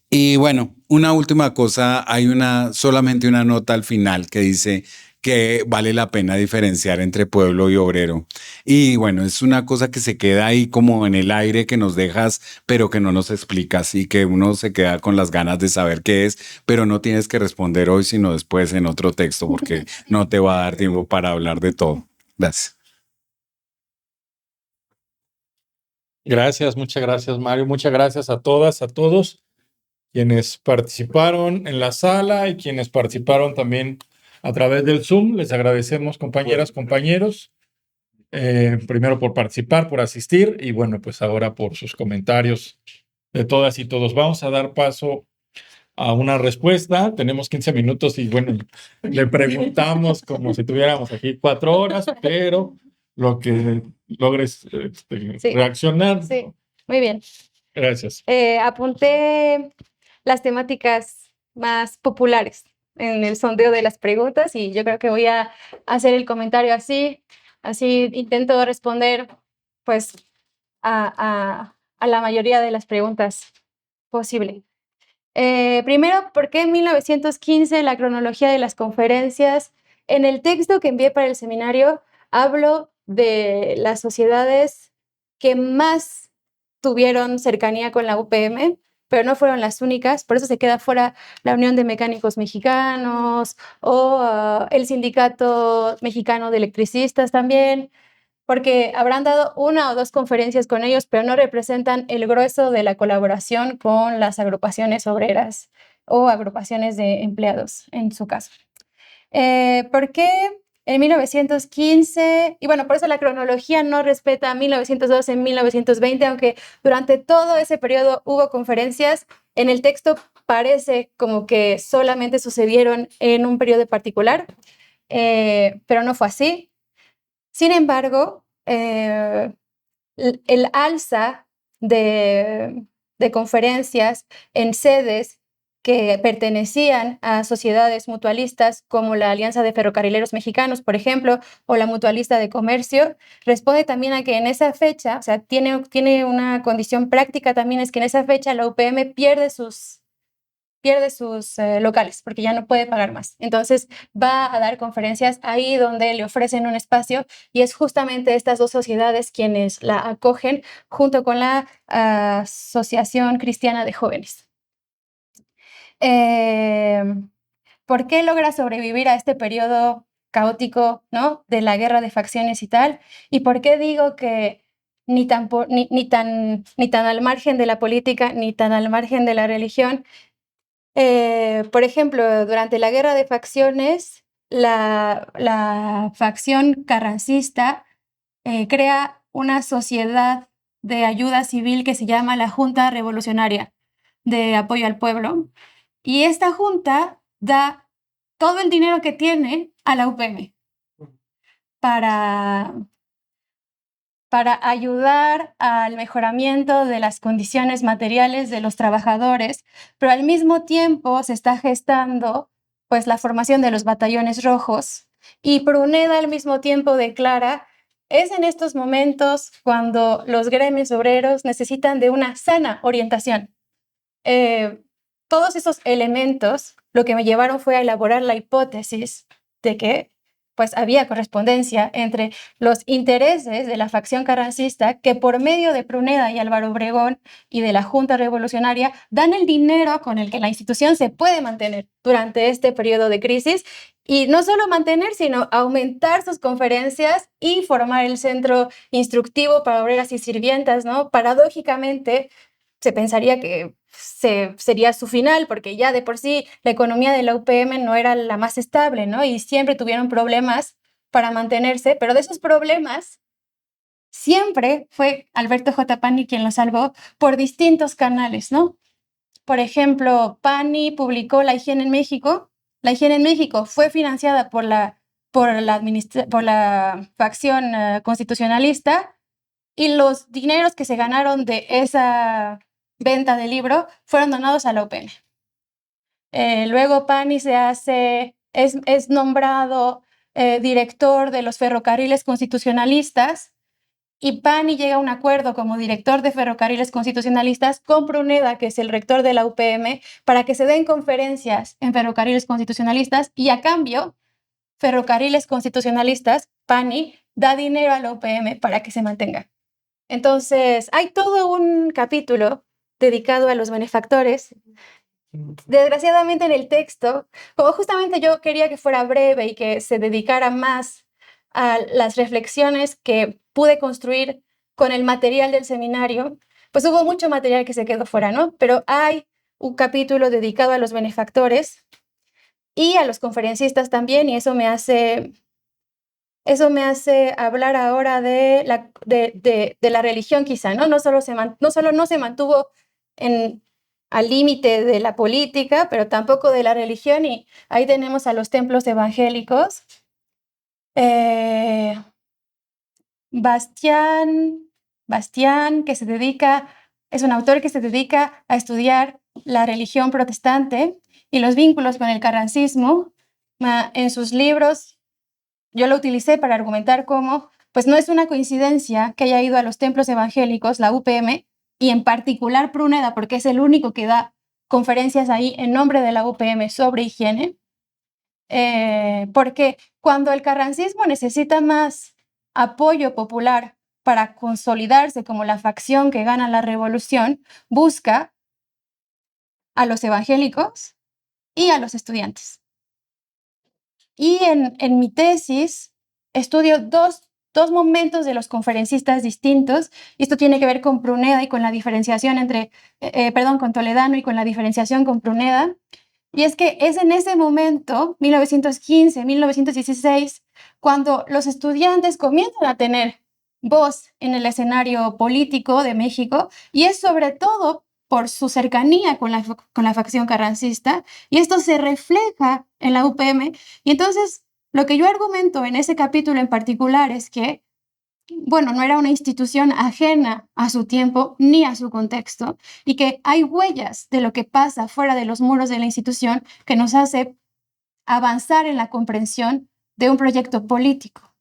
Y bueno, una última cosa, hay solamente una nota al final que dice que vale la pena diferenciar entre pueblo y obrero. Y bueno, es una cosa que se queda ahí como en el aire, que nos dejas, pero que no nos explicas, y que uno se queda con las ganas de saber qué es, pero no tienes que responder hoy, sino después en otro texto, porque no te va a dar tiempo para hablar de todo. Gracias. Gracias, muchas gracias, Mario. Muchas gracias a todas, a todos. quienes participaron en la sala y quienes participaron también a través del Zoom. Les agradecemos, compañeras, compañeros, primero por participar, por asistir y bueno, pues ahora por sus comentarios de todas y todos. Vamos a dar paso a una respuesta. Tenemos 15 minutos y bueno, le preguntamos como si tuviéramos aquí 4 horas, pero lo que logres Sí. reaccionar. Sí, muy bien. Gracias. Apunté las temáticas más populares en el sondeo de las preguntas y yo creo que voy a hacer el comentario así intento responder pues a la mayoría de las preguntas posible. Primero, ¿por qué en 1915 la cronología de las conferencias? En el texto que envié para el seminario hablo de las sociedades que más tuvieron cercanía con la UPM, pero no fueron las únicas, por eso se queda fuera la Unión de Mecánicos Mexicanos o el Sindicato Mexicano de Electricistas también, porque habrán dado 1 o 2 conferencias con ellos, pero no representan el grueso de la colaboración con las agrupaciones obreras o agrupaciones de empleados, en su caso. ¿Por qué en 1915? Y bueno, por eso la cronología no respeta 1912 en 1920, aunque durante todo ese periodo hubo conferencias. En el texto parece como que solamente sucedieron en un periodo particular, pero no fue así. Sin embargo, el alza de conferencias en sedes que pertenecían a sociedades mutualistas como la Alianza de Ferrocarrileros Mexicanos, por ejemplo, o la Mutualista de Comercio, responde también a que en esa fecha, o sea, tiene una condición práctica también, es que en esa fecha la UPM pierde sus locales porque ya no puede pagar más. Entonces va a dar conferencias ahí donde le ofrecen un espacio y es justamente estas 2 sociedades quienes la acogen junto con la Asociación Cristiana de Jóvenes. ¿Por qué logra sobrevivir a este periodo caótico, ¿no?, de la guerra de facciones y tal? ¿Y por qué digo que ni tan al margen de la política ni tan al margen de la religión? Por ejemplo, durante la guerra de facciones, la facción carrancista crea una sociedad de ayuda civil que se llama la Junta Revolucionaria de Apoyo al Pueblo, y esta junta da todo el dinero que tiene a la UPM para ayudar al mejoramiento de las condiciones materiales de los trabajadores, pero al mismo tiempo se está gestando pues la formación de los batallones rojos, y Pruneda al mismo tiempo declara: es en estos momentos cuando los gremios obreros necesitan de una sana orientación. Todos esos elementos lo que me llevaron fue a elaborar la hipótesis de que pues había correspondencia entre los intereses de la facción carrancista, que por medio de Pruneda y Álvaro Obregón y de la Junta Revolucionaria dan el dinero con el que la institución se puede mantener durante este periodo de crisis, y no solo mantener, sino aumentar sus conferencias y formar el centro instructivo para obreras y sirvientas, ¿no? Paradójicamente, se pensaría que sería su final, porque ya de por sí la economía de la UPM no era la más estable, ¿no? Y siempre tuvieron problemas para mantenerse, pero de esos problemas siempre fue Alberto J. Pani quien lo salvó por distintos canales, ¿no? Por ejemplo, Pani publicó La Higiene en México. La Higiene en México fue financiada por la facción constitucionalista, y los dineros que se ganaron de esa venta del libro fueron donados a la UPM. Luego Pani es nombrado director de los ferrocarriles constitucionalistas, y Pani llega a un acuerdo como director de ferrocarriles constitucionalistas con Pruneda, que es el rector de la UPM, para que se den conferencias en ferrocarriles constitucionalistas, y a cambio, ferrocarriles constitucionalistas, Pani da dinero a la UPM para que se mantenga. Entonces, hay todo un capítulo dedicado a los benefactores. Desgraciadamente en el texto, como justamente yo quería que fuera breve y que se dedicara más a las reflexiones que pude construir con el material del seminario, pues hubo mucho material que se quedó fuera, ¿no? Pero hay un capítulo dedicado a los benefactores y a los conferencistas también, y eso me hace hablar ahora de la religión quizá, ¿no? No solo no se mantuvo al límite de la política, pero tampoco de la religión, y ahí tenemos a los templos evangélicos. Bastián, es un autor que se dedica a estudiar la religión protestante y los vínculos con el carrancismo. En sus libros, yo lo utilicé para argumentar cómo, pues no es una coincidencia que haya ido a los templos evangélicos, la UPM, y en particular Pruneda, porque es el único que da conferencias ahí en nombre de la UPM sobre higiene. Porque cuando el carrancismo necesita más apoyo popular para consolidarse como la facción que gana la revolución, busca a los evangélicos y a los estudiantes. Y en mi tesis estudio dos momentos de los conferencistas distintos, y esto tiene que ver con Pruneda y con la diferenciación con Toledano y con la diferenciación con Pruneda. Y es que es en ese momento, 1915, 1916, cuando los estudiantes comienzan a tener voz en el escenario político de México, y es sobre todo por su cercanía con la facción carrancista, y esto se refleja en la UPM. Y entonces, lo que yo argumento en ese capítulo en particular es que, bueno, no era una institución ajena a su tiempo ni a su contexto, y que hay huellas de lo que pasa fuera de los muros de la institución que nos hace avanzar en la comprensión de un proyecto político.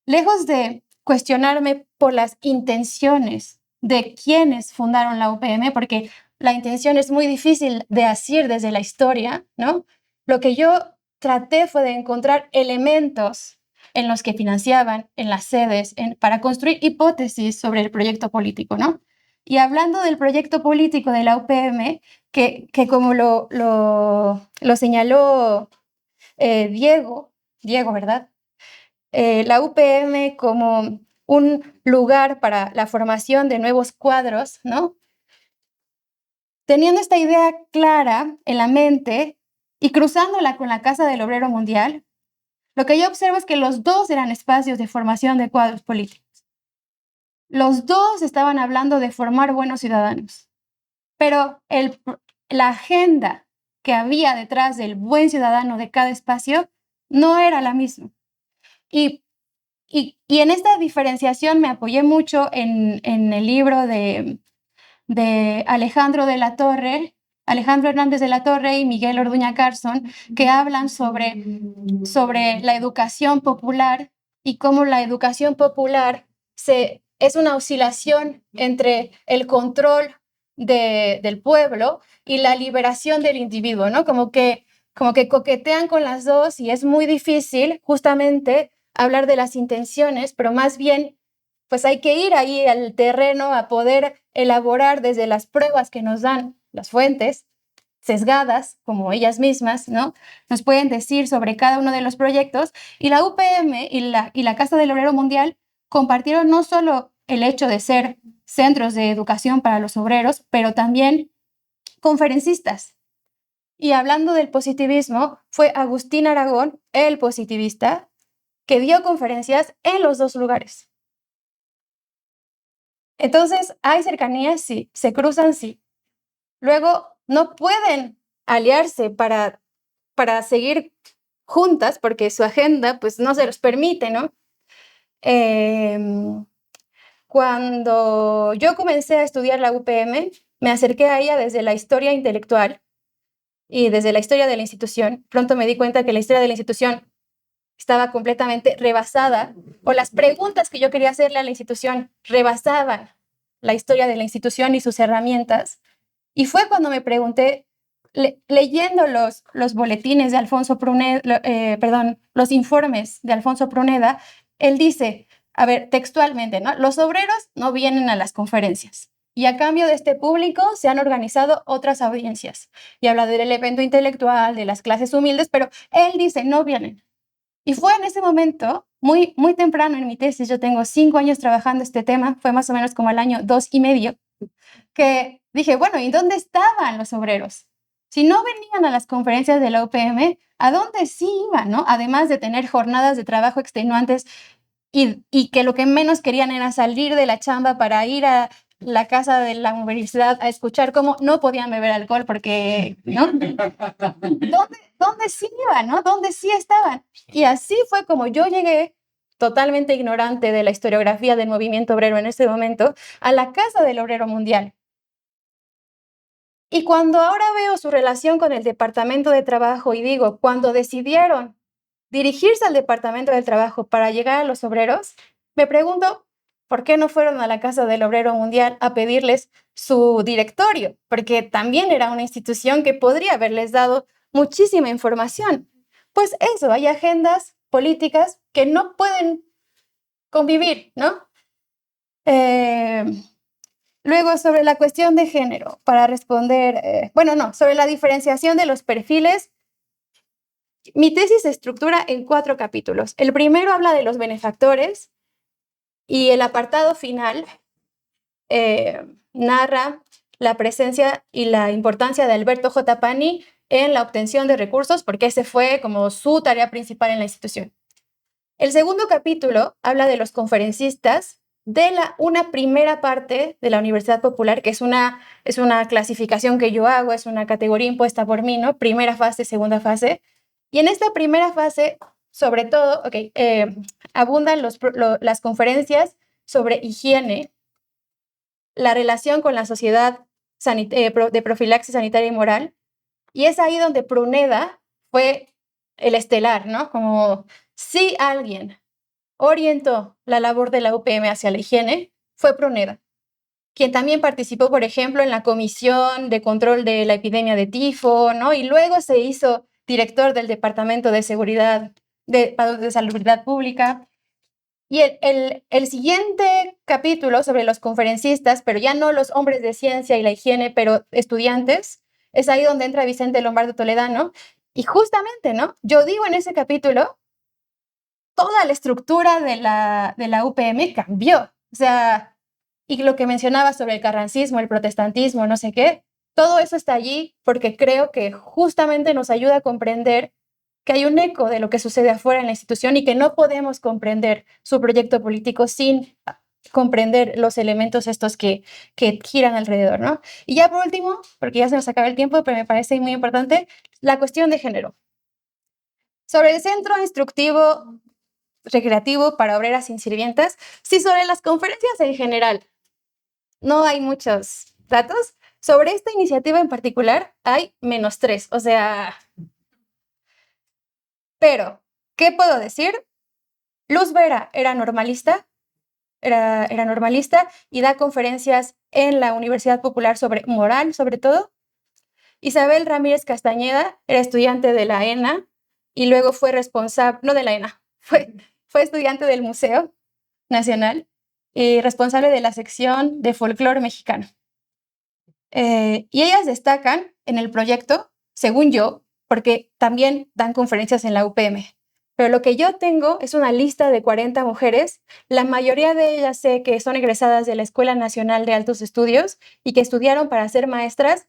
Lejos de cuestionarme por las intenciones de quienes fundaron la UPM, porque la intención es muy difícil de asir desde la historia, ¿no? Lo que yo traté fue de encontrar elementos en los que financiaban, en las sedes, para construir hipótesis sobre el proyecto político, ¿no? Y hablando del proyecto político de la UPM, que como lo señaló Diego, ¿verdad? La UPM como un lugar para la formación de nuevos cuadros, ¿no? Teniendo esta idea clara en la mente y cruzándola con la Casa del Obrero Mundial, lo que yo observo es que los dos eran espacios de formación de cuadros políticos. Los dos estaban hablando de formar buenos ciudadanos, pero la agenda que había detrás del buen ciudadano de cada espacio no era la misma. Y en esta diferenciación me apoyé mucho en el libro de Alejandro Hernández de la Torre y Miguel Orduña Carson, que hablan sobre la educación popular y cómo la educación popular es una oscilación entre el control del pueblo y la liberación del individuo, ¿no? Como que coquetean con las dos, y es muy difícil justamente hablar de las intenciones, pero más bien pues hay que ir ahí al terreno a poder elaborar desde las pruebas que nos dan las fuentes, sesgadas como ellas mismas, ¿no? Nos pueden decir sobre cada uno de los proyectos, y la UPM y la Casa del Obrero Mundial compartieron no solo el hecho de ser centros de educación para los obreros, pero también conferencistas. Y hablando del positivismo, fue Agustín Aragón, el positivista, que dio conferencias en los dos lugares. Entonces, hay cercanías, sí, se cruzan, sí. Luego, no pueden aliarse para seguir juntas porque su agenda pues no se los permite, ¿no? Cuando yo comencé a estudiar la UPM, me acerqué a ella desde la historia intelectual y desde la historia de la institución. Pronto me di cuenta que la historia de la institución estaba completamente rebasada, o las preguntas que yo quería hacerle a la institución rebasaban la historia de la institución y sus herramientas. Y fue cuando me pregunté, leyendo los boletines de Alfonso Pruneda, los informes de Alfonso Pruneda, él dice, a ver, textualmente, ¿no? Los obreros no vienen a las conferencias, y a cambio de este público se han organizado otras audiencias. Y habla del elemento intelectual, de las clases humildes, pero él dice, no vienen. Y fue en ese momento, muy, muy temprano en mi tesis, yo tengo 5 años trabajando este tema, fue más o menos como el año 2 y medio, que dije, bueno, ¿y dónde estaban los obreros? Si no venían a las conferencias de la UPM, ¿a dónde sí iban, no? Además de tener jornadas de trabajo extenuantes y que lo que menos querían era salir de la chamba para ir a la casa de la universidad a escuchar cómo no podían beber alcohol porque, ¿no? ¿Dónde sí iban, no? ¿Dónde sí estaban? Y así fue como yo llegué, totalmente ignorante de la historiografía del movimiento obrero en ese momento, a la Casa del Obrero Mundial. Y cuando ahora veo su relación con el Departamento de Trabajo y digo, cuando decidieron dirigirse al Departamento del Trabajo para llegar a los obreros, me pregunto, ¿por qué no fueron a la Casa del Obrero Mundial a pedirles su directorio? Porque también era una institución que podría haberles dado muchísima información. Pues eso, hay agendas políticas que no pueden convivir, ¿no? Luego, sobre la cuestión de género, para responder, sobre la diferenciación de los perfiles, mi tesis se estructura en 4 capítulos. El primero habla de los benefactores y el apartado final narra la presencia y la importancia de Alberto J. Pani en la obtención de recursos, porque ese fue como su tarea principal en la institución. El segundo capítulo habla de los conferencistas de una primera parte de la Universidad Popular, que es una clasificación que yo hago, es una categoría impuesta por mí, ¿no? Primera fase, segunda fase. Y en esta primera fase, sobre todo, abundan las conferencias sobre higiene, la relación con la sociedad de profilaxis sanitaria y moral, y es ahí donde Pruneda fue el estelar, ¿no? Como si alguien orientó la labor de la UPM hacia la higiene, fue Pruneda, quien también participó, por ejemplo, en la Comisión de Control de la Epidemia de Tifo, ¿no? Y luego se hizo director del Departamento de Seguridad, de Salubridad Pública. Y el siguiente capítulo sobre los conferencistas, pero ya no los hombres de ciencia y la higiene, pero estudiantes, es ahí donde entra Vicente Lombardo Toledano. Y justamente, ¿no? Yo digo en ese capítulo, toda la estructura de la UPM cambió. O sea, y lo que mencionaba sobre el carrancismo, el protestantismo, no sé qué, todo eso está allí porque creo que justamente nos ayuda a comprender que hay un eco de lo que sucede afuera en la institución y que no podemos comprender su proyecto político sin comprender los elementos estos que giran alrededor, ¿no? Y ya por último, porque ya se nos acaba el tiempo, pero me parece muy importante, la cuestión de género. Sobre el centro instructivo recreativo para obreras sin sirvientas, sí, sobre las conferencias en general, no hay muchos datos. Sobre esta iniciativa en particular hay -3, o sea... Pero, ¿qué puedo decir? Luz Vera era normalista y da conferencias en la Universidad Popular sobre moral, sobre todo. Isabel Ramírez Castañeda era estudiante de la ENA y luego fue responsable, no de la ENA, fue estudiante del Museo Nacional y responsable de la sección de folclore mexicano. Y ellas destacan en el proyecto, según yo, porque también dan conferencias en la UPM. Pero lo que yo tengo es una lista de 40 mujeres. La mayoría de ellas sé que son egresadas de la Escuela Nacional de Altos Estudios y que estudiaron para ser maestras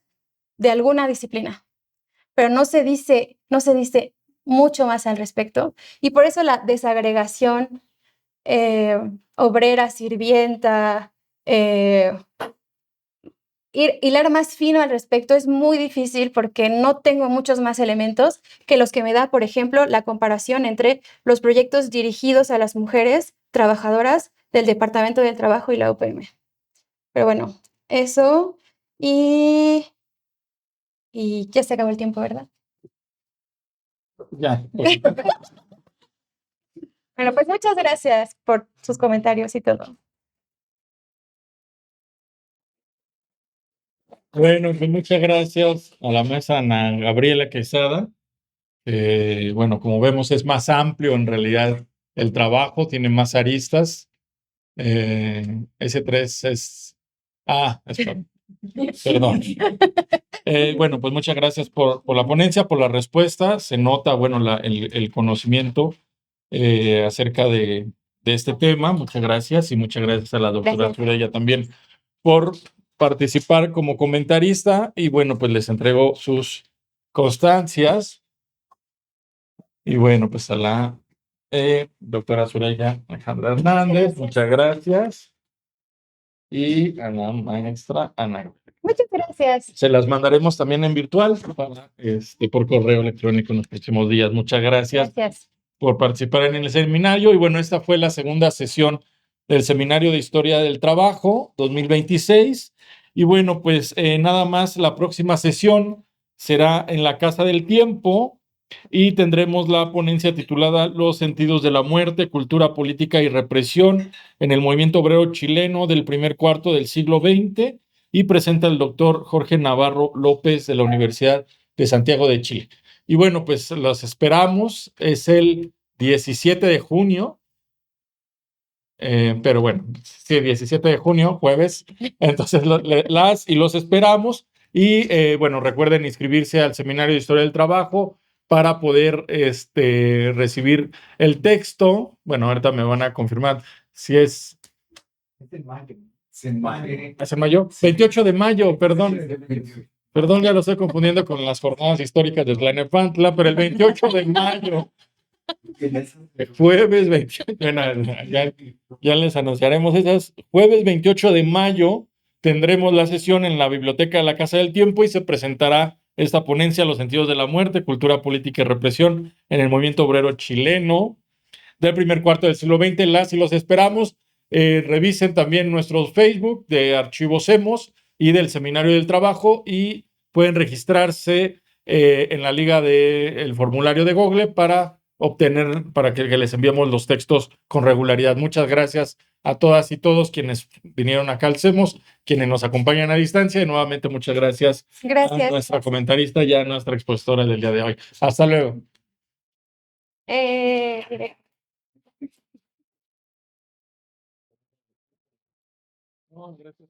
de alguna disciplina. Pero no se dice mucho más al respecto. Y por eso la desagregación obrera, sirvienta, hilar más fino al respecto es muy difícil porque no tengo muchos más elementos que los que me da, por ejemplo, la comparación entre los proyectos dirigidos a las mujeres trabajadoras del Departamento del Trabajo y la UPM. Pero bueno, eso y ya se acabó el tiempo, ¿verdad? Ya. Bueno, pues muchas gracias por sus comentarios y todo. Bueno, pues muchas gracias a la mesa Ana Gabriela Quesada. Bueno, como vemos es más amplio en realidad el trabajo, tiene más aristas. S3 es... perdón. Bueno, pues muchas gracias por la ponencia, por la respuesta. Se nota, bueno, el conocimiento acerca de este tema. Muchas gracias y muchas gracias a la doctora Surella también por participar como comentarista y bueno, pues les entrego sus constancias. Y bueno, pues a la doctora Suraya Alejandra Hernández, muchas gracias. Y a la maestra Ana. Muchas gracias. Se las mandaremos también en virtual por correo electrónico en los próximos días. Muchas gracias Gracias. por participar en el seminario. Y bueno, esta fue la segunda sesión del Seminario de Historia del Trabajo 2026. Y bueno, pues nada más, la próxima sesión será en la Casa del Tiempo y tendremos la ponencia titulada Los sentidos de la muerte, cultura política y represión en el movimiento obrero chileno del primer cuarto del siglo XX, y presenta el doctor Jorge Navarro López de la Universidad de Santiago de Chile. Y bueno, pues los esperamos, es el 17 de junio, pero bueno, sí, 17 de junio, jueves, entonces las y los esperamos. Y bueno, recuerden inscribirse al Seminario de Historia del Trabajo para poder recibir el texto. Bueno, ahorita me van a confirmar si es... ¿Es en mayo? 28 de mayo, perdón. Perdón, ya lo estoy confundiendo con las jornadas históricas de Tlalnepantla, pero el 28 de mayo. Jueves 28, bueno, ya les anunciaremos esas. Jueves 28 de mayo tendremos la sesión en la Biblioteca de la Casa del Tiempo y se presentará esta ponencia, Los sentidos de la muerte, cultura política y represión en el movimiento obrero chileno del primer cuarto del siglo XX. Las y los esperamos. Revisen también nuestros Facebook de Archivos Hemos y del Seminario del Trabajo y pueden registrarse en la liga del formulario de Google para obtener, para que les enviemos los textos con regularidad. Muchas gracias a todas y todos quienes vinieron acá al CEMOS, quienes nos acompañan a distancia, y nuevamente muchas gracias a nuestra comentarista y a nuestra expositora del día de hoy. Hasta luego. No, gracias.